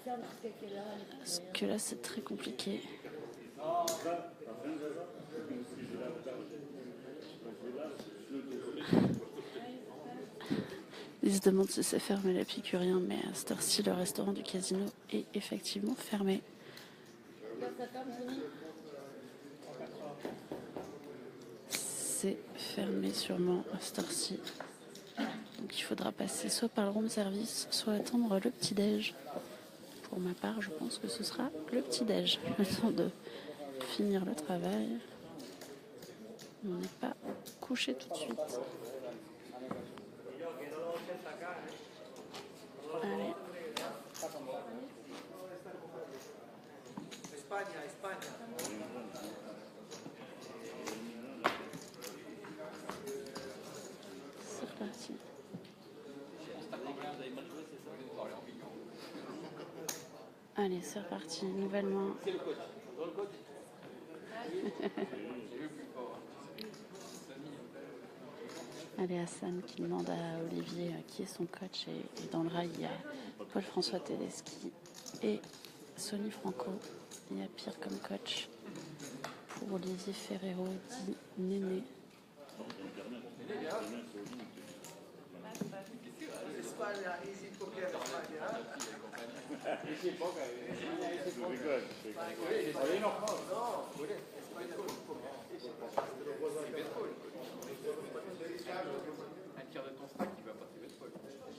Parce que là, c'est très compliqué. Ils se demandent si c'est fermé l'épicurien, mais à cette heure-ci, le restaurant du casino est effectivement fermé. C'est fermé sûrement à cette heure-ci. Donc il faudra passer soit par le room service, soit attendre le petit-déj. Pour ma part, je pense que ce sera le petit-déj. Le temps de finir le travail. On n'est pas couché tout de suite. Allez. C'est reparti. Allez, c'est reparti. Nouvellement. Allez, Hassan qui demande à Olivier qui est son coach. Et dans le rail, il y a Paul-François Tedeschi et Sonny Franco. Il y a Pierre comme coach pour Olivier Ferrero, dit Néné.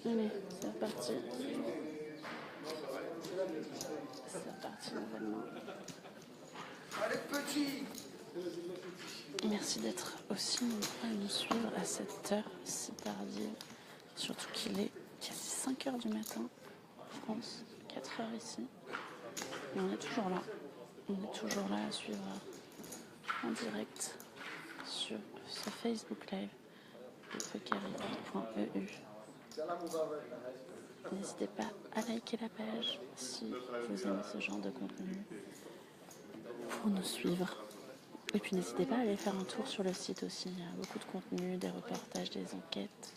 Allez, c'est reparti. C'est reparti nouvellement. Merci d'être aussi nombreux à nous suivre à cette heure si tardive. Surtout qu'il est quasi 5 h du matin en France, 4 h ici. Mais on est toujours là. On est toujours là à suivre en direct sur ce Facebook Live de pokerreport.eu. N'hésitez pas à liker la page si vous aimez ce genre de contenu pour nous suivre. Et puis n'hésitez pas à aller faire un tour sur le site aussi. Il y a beaucoup de contenu, des reportages, des enquêtes,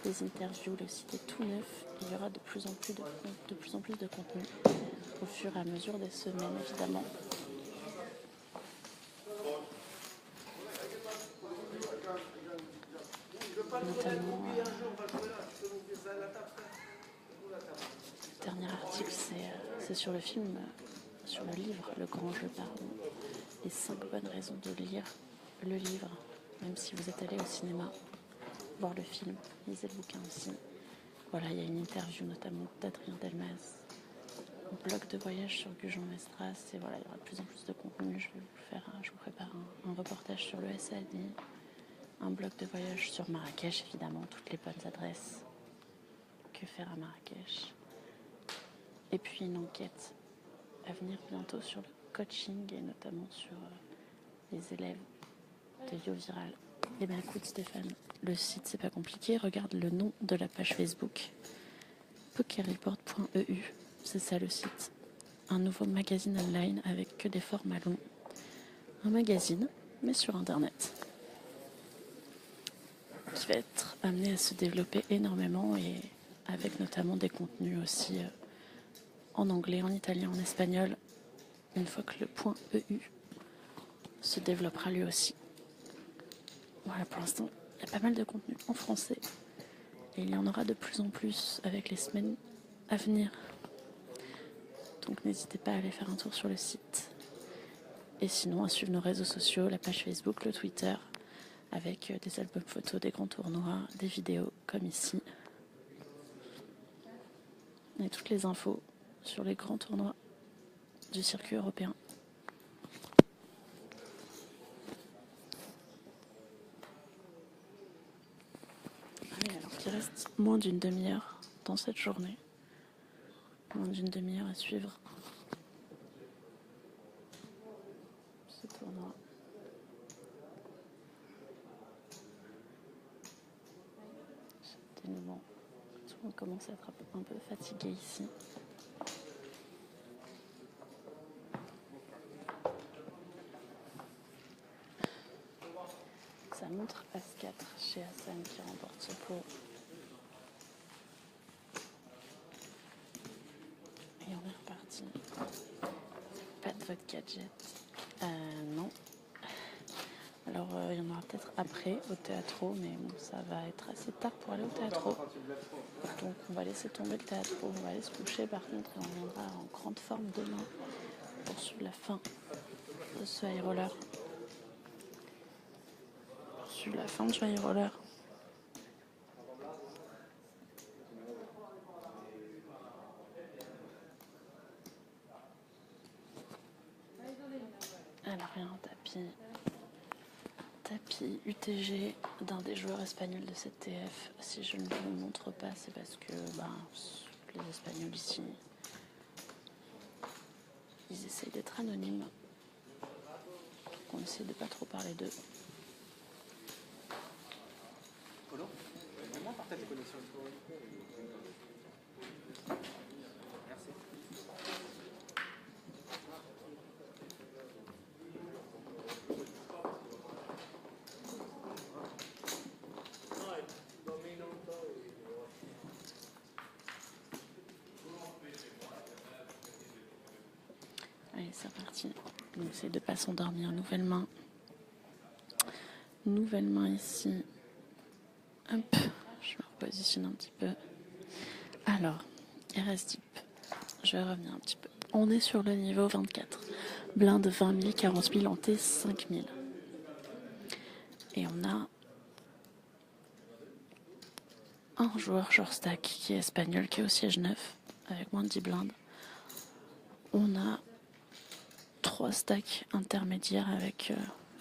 des interviews. Le site est tout neuf. Il y aura de plus en plus de contenu au fur et à mesure des semaines, évidemment. Notamment, le dernier article, c'est sur le film, sur le livre Le Grand Jeu, pardon. Les 5 bonnes raisons de lire le livre, même si vous êtes allé au cinéma voir le film, lisez le bouquin aussi. Voilà, il y a une interview notamment d'Adrien Delmas, un blog de voyage sur Gujan Mestras, et voilà, il y aura de plus en plus de contenu. Je vous prépare un reportage sur le SAD, un blog de voyage sur Marrakech, évidemment, toutes les bonnes adresses. Que faire à Marrakech? Et puis une enquête à venir bientôt sur le coaching et notamment sur les élèves de YoViral. Eh bien écoute Stéphane, le site c'est pas compliqué, regarde le nom de la page Facebook, pokerreport.eu, c'est ça le site. un nouveau magazine online avec que des formats longs. Un magazine, mais sur Internet, qui va être amené à se développer énormément et avec notamment des contenus aussi en anglais, en italien, en espagnol, une fois que le point EU se développera lui aussi. Voilà, pour l'instant, il y a pas mal de contenu en français et il y en aura de plus en plus avec les semaines à venir. Donc n'hésitez pas à aller faire un tour sur le site. Et sinon, à suivre nos réseaux sociaux, la page Facebook, le Twitter, avec des albums photos, des grands tournois, des vidéos comme ici. Et toutes les infos sur les grands tournois du circuit européen. Allez, alors qu'il reste moins d'une demi-heure dans cette journée. Moins d'une demi-heure à suivre ce tournoi. Dénouement. Tout le monde commence à être un peu fatigué ici. Ça montre As-4 chez Hassan qui remporte ce pot. Et on est reparti. Pas de vote gadget. Non. Alors il y en aura peut-être après au théâtro, mais bon, ça va être assez tard pour aller au théâtro. Donc on va laisser tomber le théâtro, on va aller se coucher par contre et on viendra en grande forme demain pour suivre la fin de ce high roller. Pour suivre la fin de ce high roller. Alors il y a un tapis UTG d'un des joueurs espagnols de cette TF. Si je ne vous le montre pas, c'est parce que les Espagnols ici, ils essayent d'être anonymes. Donc on essaie de pas trop parler d'eux. Comment partage les connexions? Merci. Allez, c'est parti. On essaie de ne pas s'endormir. Nouvelle main. Nouvelle main ici. Hop, je me repositionne un petit peu. Alors, RS Deep. Je vais revenir un petit peu. On est sur le niveau 24. Blinde 20 000, 40 000, en T 5 000. Et on a un joueur short stack qui est espagnol, qui est au siège 9, avec moins de 10 blindes. On a 3 stacks intermédiaires avec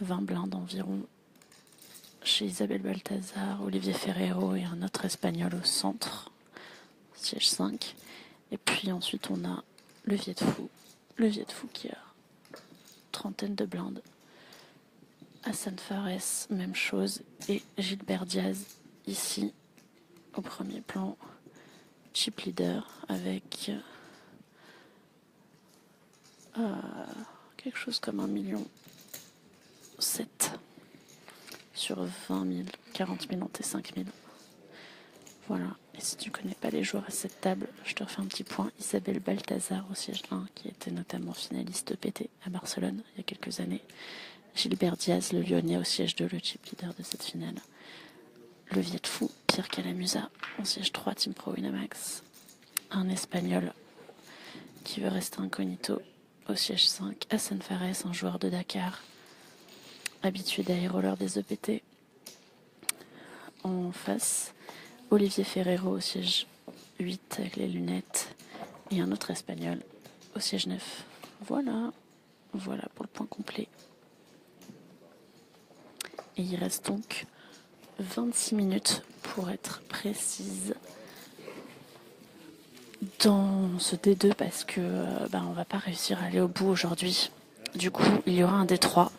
20 blindes environ chez Isabelle Balthazar, Olivier Ferrero et un autre espagnol au centre, siège 5. Et puis ensuite on a le Viet Fou qui a trentaine de blindes. Hassan Fares, même chose, et Gilbert Diaz ici au premier plan, chip leader avec quelque chose comme 1,7 million sur 20 000, 40 000 en T5 000. Voilà, et si tu ne connais pas les joueurs à cette table, je te refais un petit point. Isabelle Balthazar au siège 1, qui était notamment finaliste PT à Barcelone il y a quelques années. Gilbert Diaz, le Lyonnais, au siège 2, le chip leader de cette finale. Le Viet Fou, Pierre Calamusa, au siège 3, Team Pro Winamax. Un Espagnol qui veut rester incognito, au siège 5. Hassan Fares, un joueur de Dakar, habitué des rollers des EPT. En face, Olivier Ferrero au siège 8 avec les lunettes et un autre espagnol au siège 9. Voilà pour le point complet. Et il reste donc 26 minutes pour être précise dans ce D2 parce que on va pas réussir à aller au bout aujourd'hui. Du coup, il y aura un D3.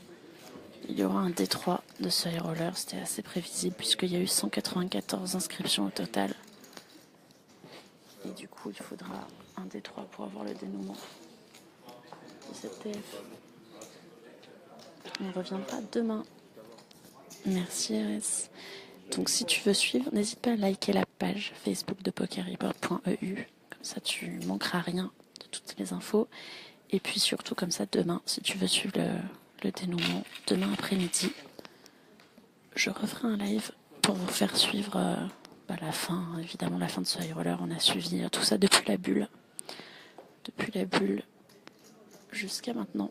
Il y aura un D3 de ce high roller. C'était assez prévisible puisqu'il y a eu 194 inscriptions au total. Et du coup, il faudra un D3 pour avoir le dénouement. 17TF. On reviendra demain. Merci RS. Donc si tu veux suivre, n'hésite pas à liker la page Facebook de pokerreport.eu. Comme ça tu manqueras rien de toutes les infos. Et puis surtout comme ça demain, si tu veux suivre le dénouement, demain après-midi, je referai un live pour vous faire suivre la fin, évidemment la fin de ce high roller. On a suivi tout ça depuis la bulle jusqu'à maintenant.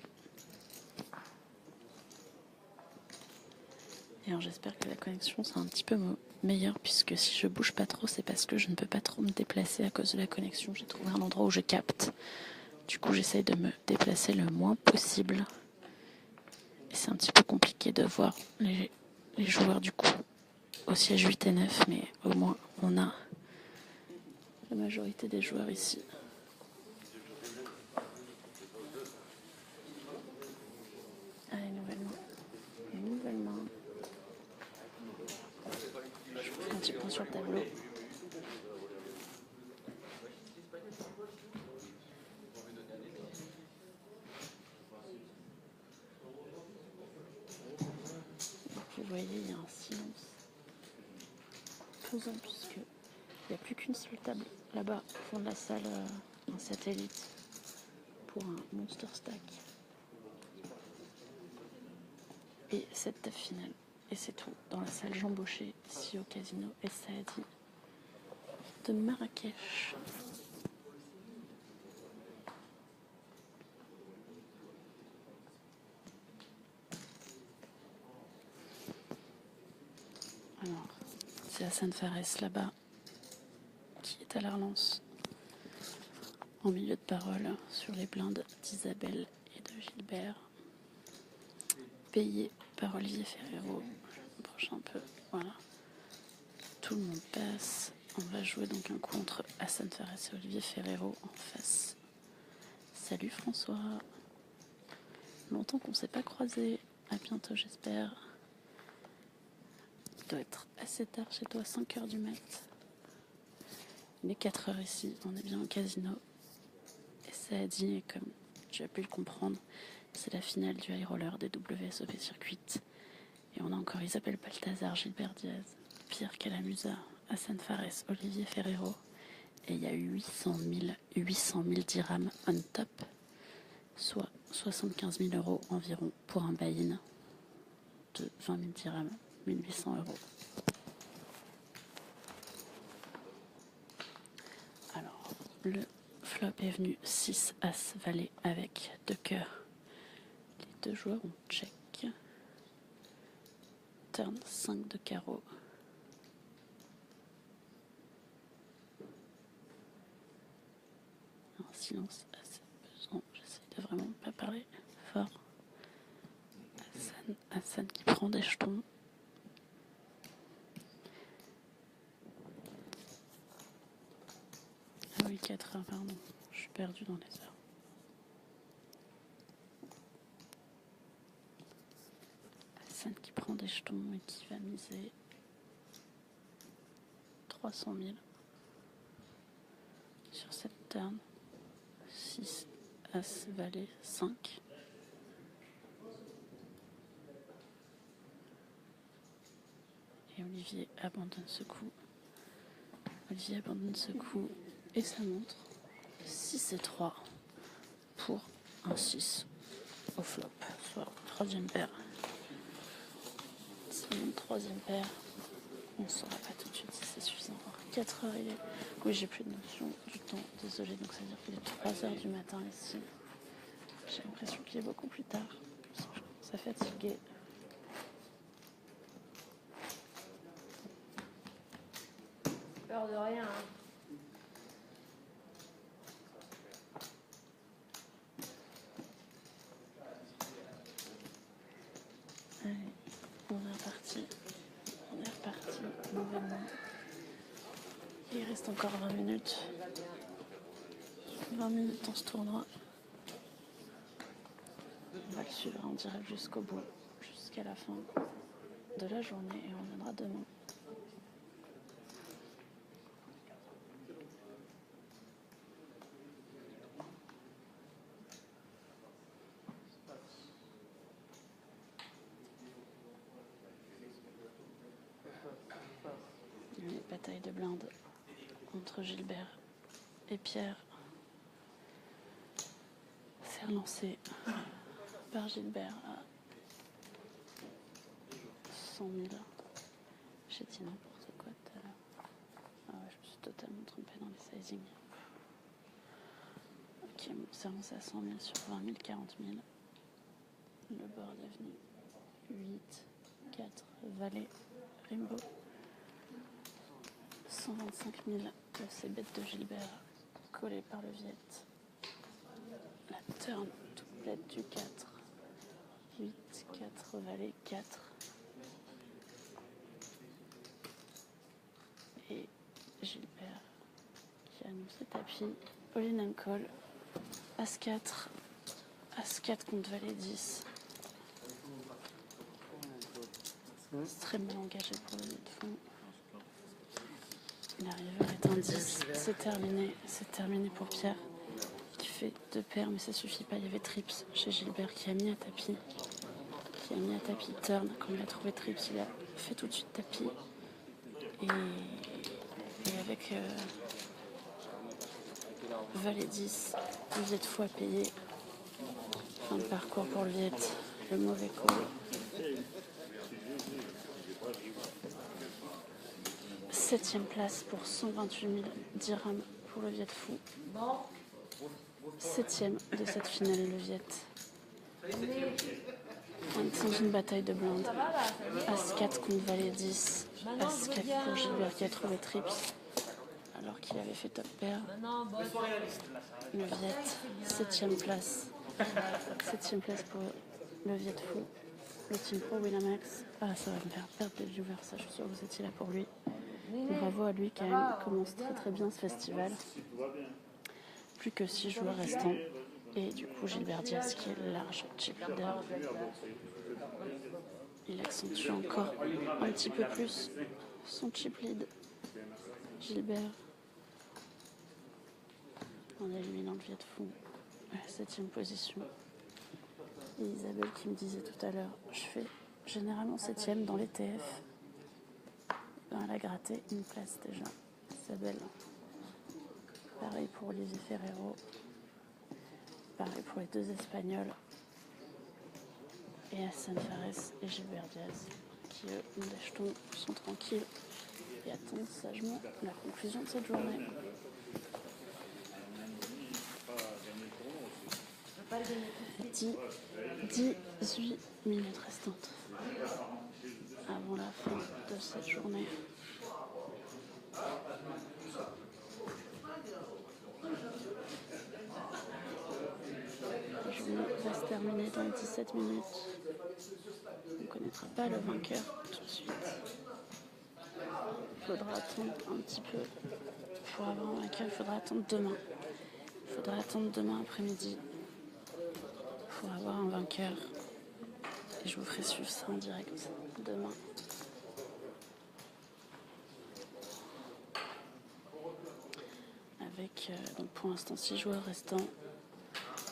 Et alors j'espère que la connexion sera un petit peu meilleure, puisque si je bouge pas trop, c'est parce que je ne peux pas trop me déplacer à cause de la connexion. J'ai trouvé un endroit où je capte. Du coup, j'essaye de me déplacer le moins possible. Et c'est un petit peu compliqué de voir les joueurs du coup au siège 8 et 9, mais au moins on a la majorité des joueurs ici. Allez, nouvelle main. Je vous fais un petit point sur le tableau. Vous voyez, il y a un silence pesant puisque il n'y a plus qu'une seule table là-bas au fond de la salle, un satellite pour un monster stack. Et cette table finale. Et c'est tout dans la salle Jean Baucher, ici au casino El Saadi de Marrakech. Alors, c'est Hassan Fares là-bas qui est à la relance en milieu de parole sur les blindes d'Isabelle et de Gilbert, payé par Olivier Ferrero. Je m'approche un peu, voilà. Tout le monde passe. On va jouer donc un coup entre Hassan Fares et Olivier Ferrero en face. Salut François. Longtemps qu'on ne s'est pas croisés. À bientôt j'espère. Il doit être assez tard chez toi, 5h du mat. Il est 4h ici, on est bien au casino. Et ça a dit, comme tu as pu le comprendre, c'est la finale du high roller des WSOP Circuit. Et on a encore Isabelle Balthazar, Gilbert Diaz, Pierre Calamusa, Hassan Fares, Olivier Ferrero. Et il y a eu 800 000 dirhams on top, soit 75 000 € environ pour un buy-in de 20 000 dirhams, 1800 €. Alors, le flop est venu 6 As Valet avec 2 cœurs. Les deux joueurs ont check. Turn 5 de carreau. Un silence assez pesant. J'essaie de vraiment pas parler fort. Hassan qui prend des jetons. Ah oui, 4 heures, pardon. Je suis perdue dans les heures. Hassan qui prend des jetons et qui va miser 300 000 sur cette turn. 6 As Valet 5. Et Olivier abandonne ce coup. Et ça montre 6 et 3 pour un 6 au flop, soit troisième paire. C'est une troisième paire. On ne saura pas tout de suite si c'est suffisant. 4 heures, il est... Oui, j'ai plus de notion du temps, désolée. Donc ça veut dire qu'il est 3 heures du matin ici. J'ai l'impression qu'il est beaucoup plus tard. Ça fatigué. Peur de rien. Allez, on est reparti. Nouvellement. Il reste encore 20 minutes. 20 minutes dans ce tournoi. On va le suivre en direct jusqu'au bout, jusqu'à la fin de la journée et on viendra demain. de blinde entre Gilbert et Pierre. C'est relancé par Gilbert à 100 000. J'ai dit n'importe quoi tout à l'heure. Ah ouais, je me suis totalement trompée dans les sizing. Ok, bon, c'est relancé à 100 000 sur 20 000, 40 000. Le board est venu 8, 4, valet, Rimbaud. 125 000 de ces bêtes de Gilbert collées par le Viet. La turn, doublette du 4. 8, 4, valet, 4. Et Gilbert qui a annoncé tapis. All-in and call. As-4. As-4 contre valet 10. Extrêmement engagé pour le jeu de fond. La river est un 10. C'est terminé. C'est terminé pour Pierre qui fait 2 paires, mais ça suffit pas. Il y avait trips chez Gilbert qui a mis à tapis. Qui a mis à tapis turn. Quand il a trouvé trips, il a fait tout de suite tapis. Et avec valet 10, le Viet fou à payer. Fin de parcours pour le Viet. Le mauvais call. 7e place pour 128 000 dirhams pour le Viet fou. 7e de cette finale, le Viet. Dans une bataille de blinde. As-4 contre valet 10. As-4 pour Gilbert qui a trouvé trips alors qu'il avait fait top pair. Le Viet, 7e place. 7e place pour le Viet fou. Le Team Pro Winamax. Ah, ça va me faire perdre des viewers, ça, je suis sûre que vous étiez là pour lui. Bravo à lui qui commence très très bien ce festival. Plus que 6 joueurs restants. Et du coup, Gilbert Diaz qui est large chip leader. Il accentue encore un petit peu plus son chip lead. Gilbert en éliminant le Viet fou à la 7e position. Et Isabelle qui me disait tout à l'heure, je fais généralement 7e dans les TF. Elle a gratté une place déjà. Isabelle. Pareil pour Olivier Ferrero. Pareil pour les 2 Espagnols. Et Hassan Fares et Gilbert Diaz qui, eux, ont des jetons, sont tranquilles et attendent sagement la conclusion de cette journée. 18 minutes restantes avant la fin de cette journée. La journée va se terminer dans 17 minutes. On ne connaîtra pas le vainqueur tout de suite. Il faudra attendre un petit peu. Pour avoir un vainqueur, il faudra attendre demain. Il faudra attendre demain après-midi pour avoir un vainqueur. Et je vous ferai suivre ça en direct demain. Avec donc pour l'instant 6 joueurs restants.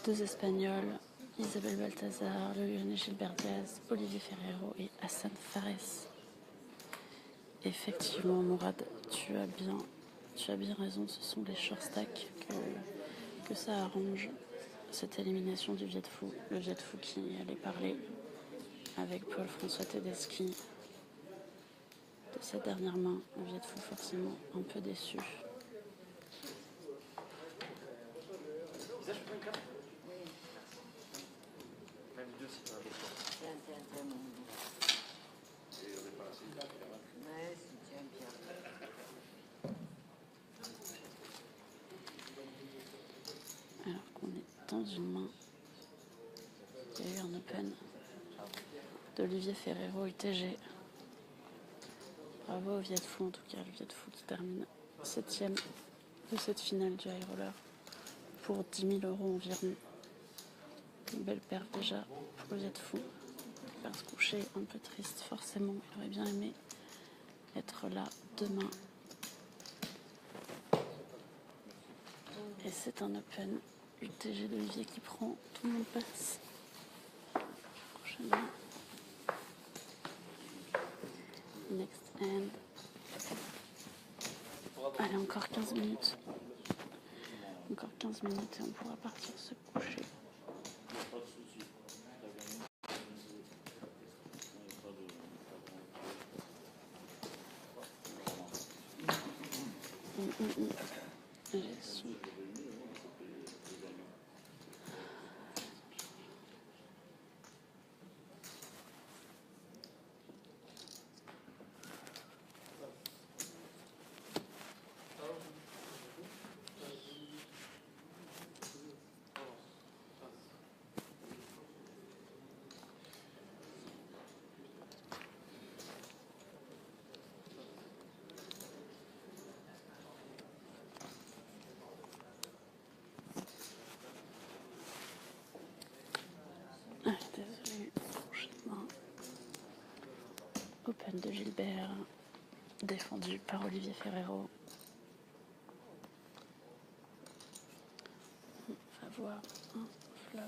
2 Espagnols, Isabelle Balthazar, le Lyonnais Gilbert Diaz, Olivier Ferrero et Hassan Fares. Effectivement, Mourad, tu as bien raison, ce sont les short stacks que ça arrange, cette élimination du Viet fou. Le Viet fou qui allait parler avec Paul-François Tedeschi de cette dernière main. Le Viet fou forcément un peu déçu. Alors qu'on est dans une main, il y a eu un open d'Olivier Ferrero UTG. Bravo au Viet fou, en tout cas, le Viet fou qui termine 7e de cette finale du high roller pour 10 000 € environ. Une belle perte déjà pour le Viet fou. Il va se coucher un peu triste, forcément. Il aurait bien aimé être là demain. Et c'est un open UTG d'Olivier qui prend. Tout le monde passe. Prochainement. Next hand. Allez, encore 15 minutes. Encore 15 minutes et on pourra partir se coucher. Les sons. Ah, désolé. Prochainement. Open de Gilbert, défendu par Olivier Ferrero. On va voir un flop.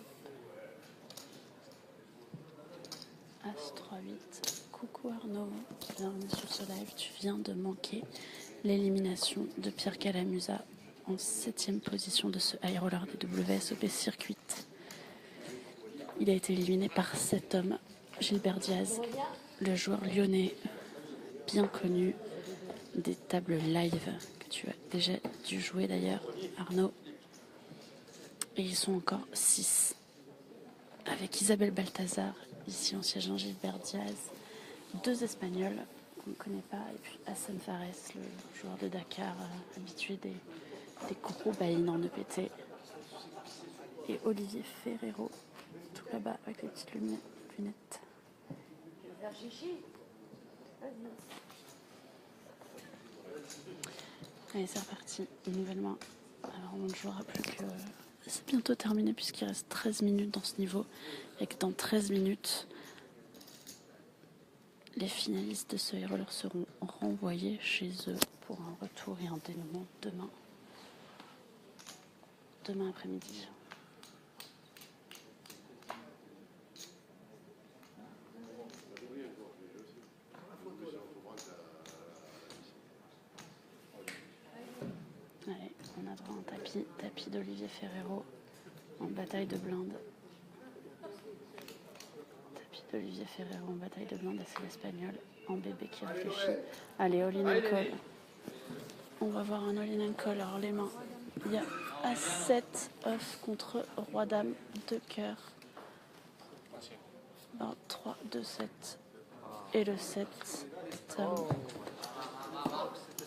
As 3-8. Coucou Arnaud, bienvenue sur ce live. Tu viens de manquer l'élimination de Pierre Calamusa en 7e position de ce high roller des WSOP Circuit. Il a été éliminé par cet homme, Gilbert Diaz, le joueur lyonnais bien connu des tables live que tu as déjà dû jouer d'ailleurs, Arnaud. Et ils sont encore 6 avec Isabelle Balthazar, ici en siégeant Gilbert Diaz, 2 Espagnols qu'on ne connaît pas, et puis Hassan Fares, le joueur de Dakar habitué des gros buy-in en EPT, et Olivier Ferrero, tout là-bas avec les petites lunettes. Allez, c'est reparti, nouvellement. Alors on ne jouera plus que... C'est bientôt terminé puisqu'il reste 13 minutes dans ce niveau et que dans 13 minutes, les finalistes de ce roller seront renvoyés chez eux pour un retour et un dénouement demain après-midi. Allez, on a droit à un tapis d'Olivier Ferrero en bataille de blindes. Tapis d'Olivier Ferrero en bataille de blindes et c'est l'Espagnol en bébé qui réfléchit. Allez, all-in and call. On va voir un all-in and call. Alors les mains, il y a As-7 off contre Roi-Dame, 2 cœurs. 3, 2, 7 et le 7.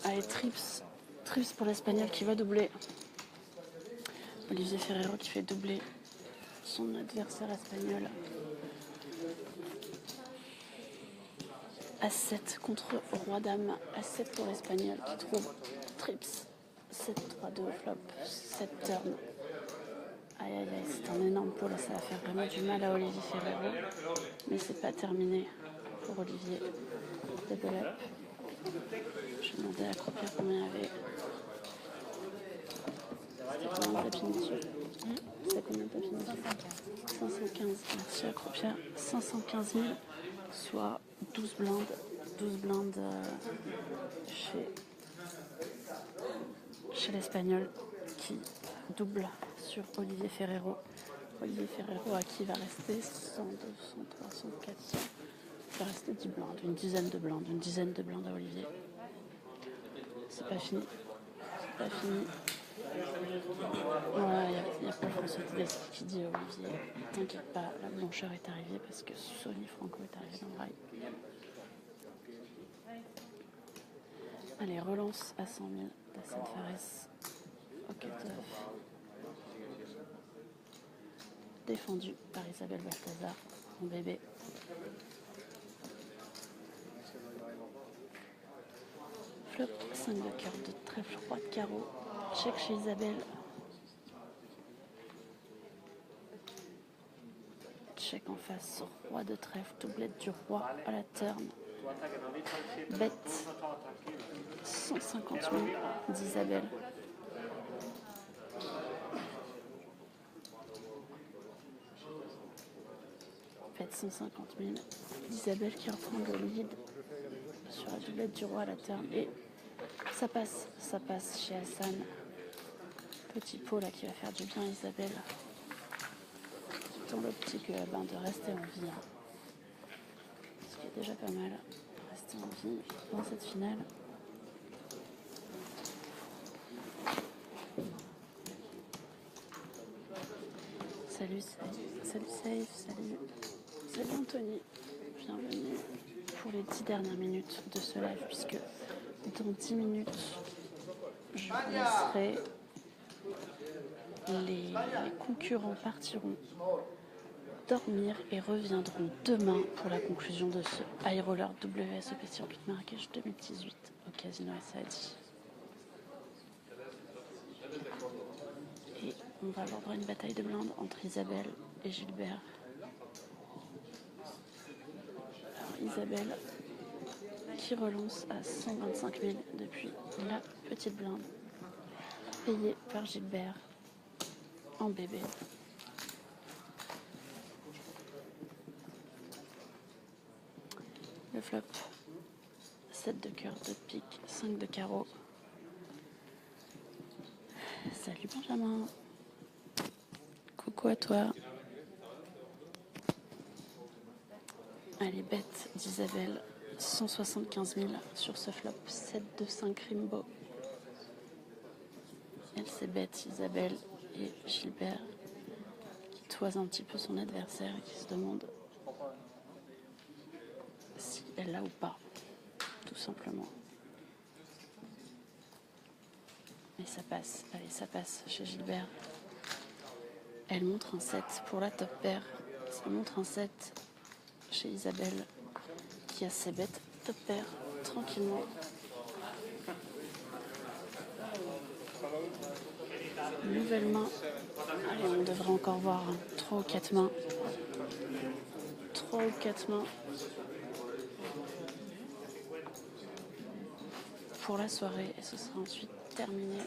Allez, trips pour l'Espagnol qui va doubler. Olivier Ferrero qui fait doubler son adversaire espagnol. As-7 contre Roi-Dame. As-7 pour l'Espagnol qui trouve trips. 7-3-2 flop. 7 turn. Aïe aïe aïe, c'est un énorme pot là, ça va faire vraiment du mal à Olivier Ferrero. Mais c'est pas terminé pour Olivier. Double up. Je demandais à Croupia combien il y avait. C'était combien de tapis monsieur? C'était combien de tapis monsieur? 515. Merci à Croupia. 515 000, soit 12 blindes. 12 blindes chez l'Espagnol qui double sur Olivier Ferrero. Olivier Ferrero à qui va rester 100, 200, 300, 400. Il va rester 10 blindes, une dizaine de blindes à Olivier. C'est pas fini. Voilà, il y a Paul François Tedeschi qui dit à Olivier, t'inquiète pas, la blancheur est arrivée parce que Sony Franco est arrivé dans le rail. Allez, relance à 100 000 d'Hassan Fares au cut-off. Défendu par Isabelle Balthazar, mon bébé. Flop 5 de cœur de trèfle, roi de carreau. Check chez Isabelle. Check en face, roi de trèfle, doublette du roi à la turn. Bête 150 000 d'Isabelle. Bête 150 000 d'Isabelle qui reprend le lead sur la doublette du roi à la turn. Et Ça passe chez Hassan. Petit pot là qui va faire du bien à Isabelle. Dans l'optique de rester en vie. Hein. Ce qui est déjà pas mal. Rester en vie dans cette finale. Salut Safe, salut Anthony. Bienvenue pour les 10 dernières minutes de ce live puisque dans 10 minutes, je vous laisserai. Les concurrents partiront dormir et reviendront demain pour la conclusion de ce High Roller WSOP Circuit Marrakech 2018 au Casino Saadi. Et on va avoir une bataille de blindes entre Isabelle et Gilbert. Alors Isabelle qui relance à 125 000 depuis la petite blinde, payée par Gilbert en bébé. Le flop, 7 de cœur, 2 de pique, 5 de carreau. Salut Benjamin. Coucou à toi. Allez, bête d'Isabelle, 175 000 sur ce flop, 7 de 5 Rimbaud. Elle c'est bête Isabelle et Gilbert qui toise un petit peu son adversaire et qui se demande si elle l'a ou pas, tout simplement. Mais ça passe, allez ça passe chez Gilbert. Elle montre un 7 pour la top paire, ça montre un 7 chez Isabelle qui a ses bêtes top paire tranquillement. Nouvelle main. Allez, on devrait encore voir 3 ou 4 mains. 3 ou 4 mains pour la soirée. Et ce sera ensuite terminé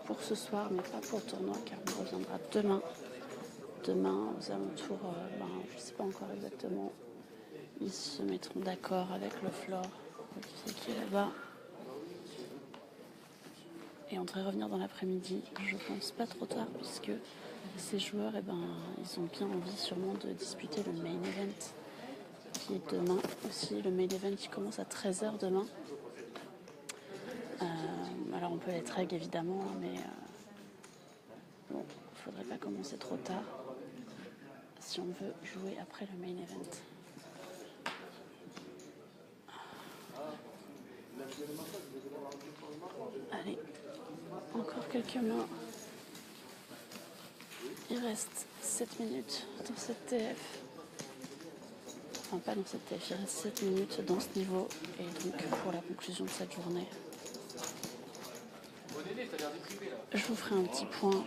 pour ce soir, mais pas pour le tournoi, car on reviendra demain. Demain, aux alentours, je ne sais pas encore exactement. Ils se mettront d'accord avec le floor qui est là-bas. Et on devrait revenir dans l'après-midi, je pense pas trop tard, puisque ces joueurs, ils ont bien envie sûrement de disputer le main event, qui est demain aussi. Le main event qui commence à 13h demain. Alors on peut être règle évidemment, mais bon, il faudrait pas commencer trop tard si on veut jouer après le main event. Allez, encore quelques mains. Il reste 7 minutes dans cette TF. Enfin, pas dans cette TF, il reste 7 minutes dans ce niveau. Et donc, pour la conclusion de cette journée, je vous ferai un petit point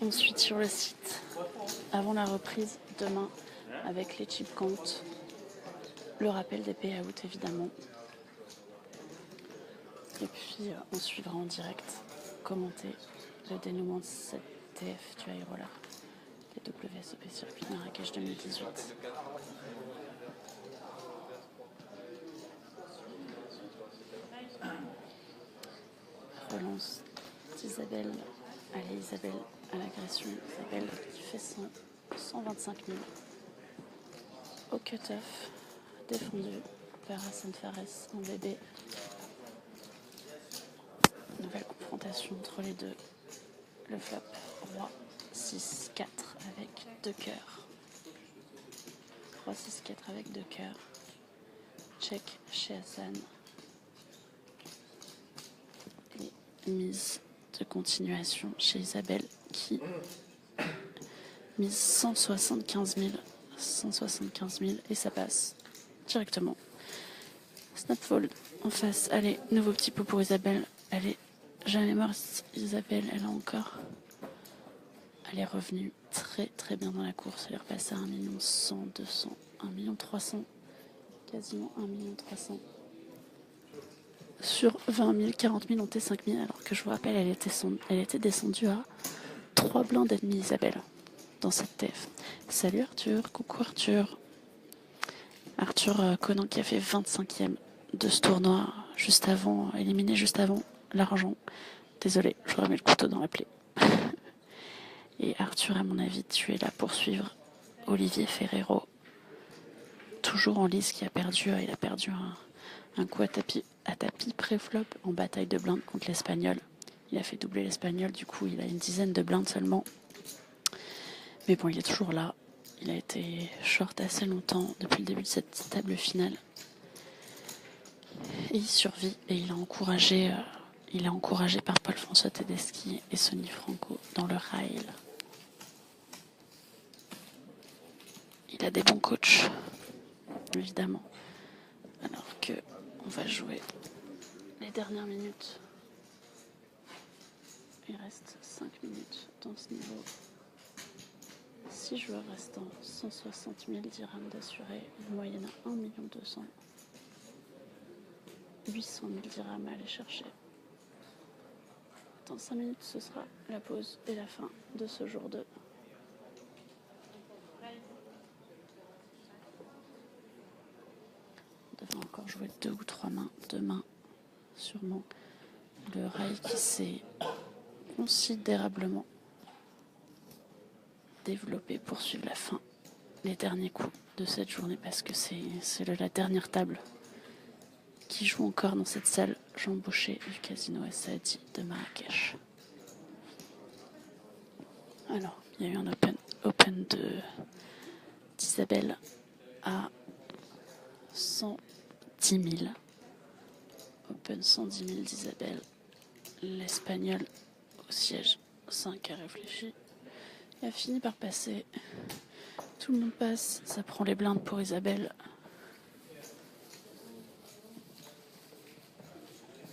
ensuite sur le site, avant la reprise demain, avec les chip counts, le rappel des payouts évidemment. Et puis, on suivra en direct, commenter le dénouement de cette TF du High Roller, les WSOP Circuit Marrakech 2018. Relance d'Isabelle. Allez, Isabelle à l'agression. Isabelle qui fait 125 000 au cut-off, défendu par Hassan Fares en bébé. Nouvelle confrontation entre les deux. Le flop roi 6-4 avec 2 cœurs. Roi 6-4 avec 2 cœurs. Check chez Hassan. Et mise de continuation chez Isabelle qui mise 175 000. 175 000 et ça passe directement. Snapfold en face. Allez, nouveau petit pot pour Isabelle. Elle est jamais morte. Isabelle, elle a encore. Elle est revenue très très bien dans la course. Elle est repassée à 1 100 000, 200 000, 1 300 000. Quasiment 1 300 000. Sur 20 000, 40 000, on était 5 000. Alors que je vous rappelle, elle était descendue à 3 blindes et demi, Isabelle, dans cette TF. Salut Arthur, coucou Arthur. Arthur Conan qui a fait 25e de ce tournoi. juste avant, éliminé juste avant l'argent. Désolé, je remets le couteau dans la plaie. Et Arthur, à mon avis, tu es là pour suivre Olivier Ferrero, toujours en lice, qui a perdu. Il a perdu un coup à tapis pré-flop en bataille de blindes contre l'Espagnol. Il a fait doubler l'Espagnol, du coup il a une dizaine de blindes seulement. Mais bon, il est toujours là. Il a été short assez longtemps depuis le début de cette table finale. Et il survit et il est encouragé par Paul-François Tedeschi et Sonny Franco dans le rail. Il a des bons coachs, évidemment. Alors que on va jouer les dernières minutes. Il reste 5 minutes dans ce niveau. 6 joueurs restants, 160 000 dirhams d'assurés, une moyenne à 1 200 000. 800 000 dirhams à aller chercher. Dans 5 minutes, ce sera la pause et la fin de ce jour 2. On devrait encore jouer 2 ou 3 mains, 2 mains sûrement. Le rail qui s'est considérablement développé pour suivre la fin, les derniers coups de cette journée, parce que c'est la dernière table qui joue encore dans cette salle Jean Boucher du Casino Saadi de Marrakech. Alors, il y a eu un open d'Isabelle à 110 000. Open 110 000 d'Isabelle. L'Espagnol au siège 5 a réfléchi et a fini par passer. Tout le monde passe, ça prend les blindes pour Isabelle.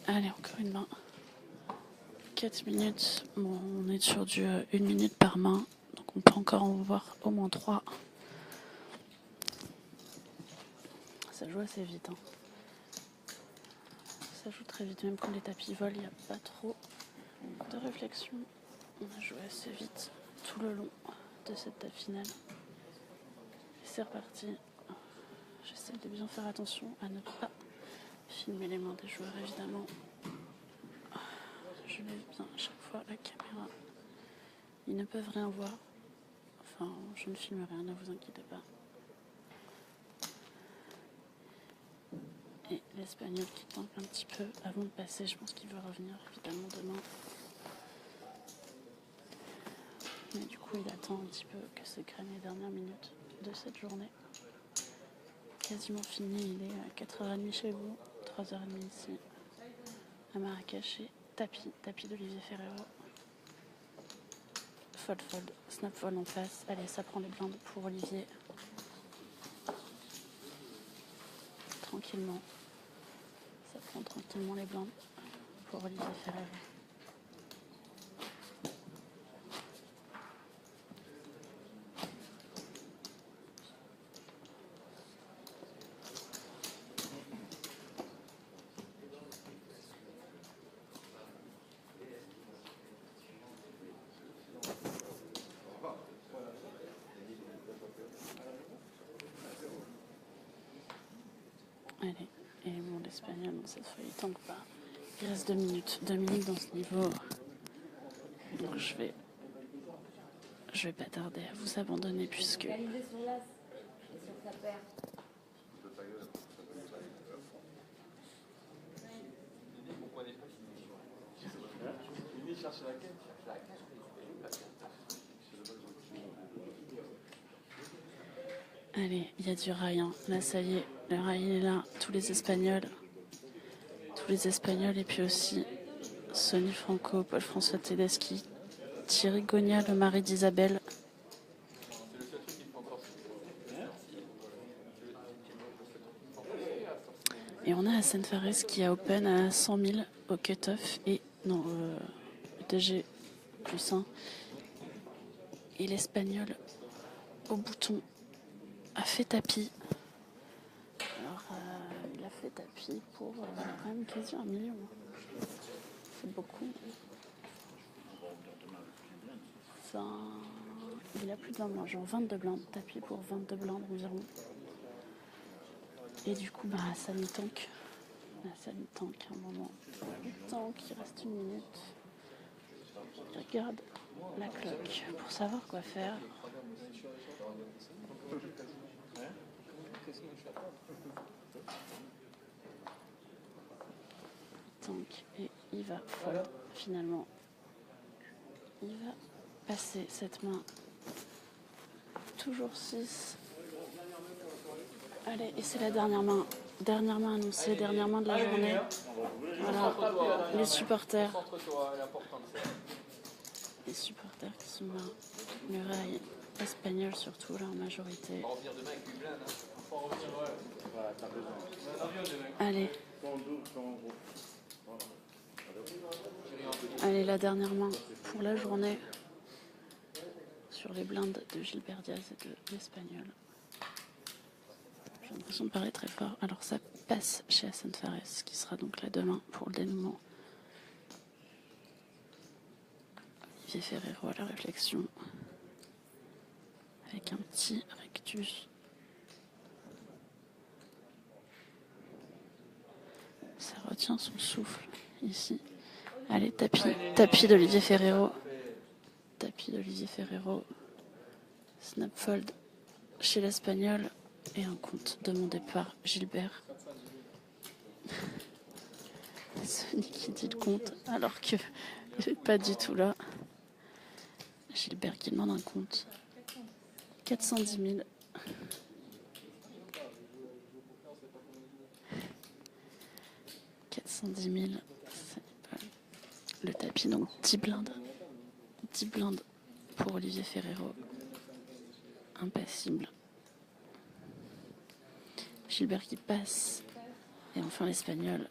Allez, encore une main. 4 minutes. Bon, on est sur du 1 minute par main. Donc on peut encore en voir au moins 3. Ça joue assez vite. Ça joue très vite. Même quand les tapis volent, il n'y a pas trop de réflexion. On a joué assez vite tout le long de cette table finale. Et c'est reparti. J'essaie de bien faire attention à ne pas filmer les mains des joueurs, évidemment. Je lève bien à chaque fois la caméra. Ils ne peuvent rien voir. Enfin, je ne filme rien, ne vous inquiétez pas. Et l'Espagnol qui tente un petit peu avant de passer. Je pense qu'il veut revenir, évidemment, demain. Mais du coup, il attend un petit peu que s'égrènent les dernières minutes de cette journée. Quasiment fini, il est à 4h30 chez vous, 3h30 ici, à Marrakech. Et tapis d'Olivier Ferrero. Fold, snap fold en face. Allez, ça prend les blindes pour Olivier. Tranquillement. Ça prend tranquillement les blindes pour Olivier Ferrero. Allez, et bon, l'Espagnol, cette fois, il tente pas. Il reste 2 minutes. 2 minutes dans ce niveau. Donc je vais pas tarder à vous abandonner puisque... Allez, il y a du rail. Là, ça y est, le rail est là. Tous les Espagnols et puis aussi Sonny Franco, Paul-François Tedeschi, Thierry Gogna, le mari d'Isabelle. Et on a Hassan Fares qui a open à 100 000 au cut-off et non, DG plus 1. Et l'Espagnol au bouton a fait tapis. Alors, il a fait tapis pour quand même quasi 1 million. C'est beaucoup. Enfin, il a plus de 20 blindes, genre 22 blindes. Tapis pour 22 blindes environ. Et du coup, ça me tank. Ah, ça lui tank un moment. Il tank, il reste 1 minute. Il regarde la cloque pour savoir quoi faire. Tank et il va fold finalement. Il va passer cette main. Toujours 6. Allez, et c'est la dernière main. Dernière main annoncée, dernière main de la journée. Voilà, les supporters. Les supporters qui sont là. Muraille espagnole surtout, là en majorité. Allez. Allez, la dernière main pour la journée. Sur les blindes de Gilbert Diaz et de l'Espagnol. J'ai l'impression de parler très fort. Alors ça passe chez Hassan Fares, qui sera donc là demain pour le dénouement. Olivier Ferrero à la réflexion. Avec un petit rectus. Ça retient son souffle ici. Allez, tapis d'Olivier Ferrero. Tapis d'Olivier Ferrero. Snap fold chez l'Espagnol. Et un compte demandé par Gilbert. Sony qui dit le compte alors qu'il n'est pas du tout là. Gilbert qui demande un compte. 410 000. Le tapis, donc 10 blindes. 10 blindes pour Olivier Ferrero. Impassible. Gilbert qui passe. Et enfin l'Espagnol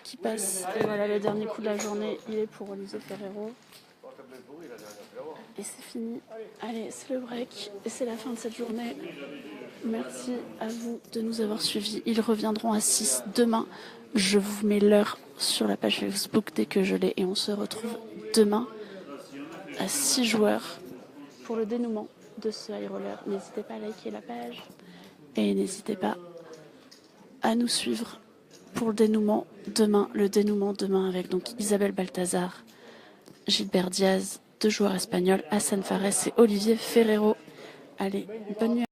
qui passe. Et voilà, le dernier coup de la journée, il est pour Olivier Ferrero. Et c'est fini. Allez, c'est le break. Et c'est la fin de cette journée. Merci à vous de nous avoir suivis. Ils reviendront à 6 demain. Je vous mets l'heure sur la page Facebook dès que je l'ai. Et on se retrouve demain à 6 joueurs pour le dénouement de ce high roller. N'hésitez pas à liker la page. Et n'hésitez pas à nous suivre pour le dénouement demain. Le dénouement demain avec donc Isabelle Balthazar, Gilbert Diaz, 2 joueurs espagnols, Hassan Fares et Olivier Ferrero. Allez, bonne nuit.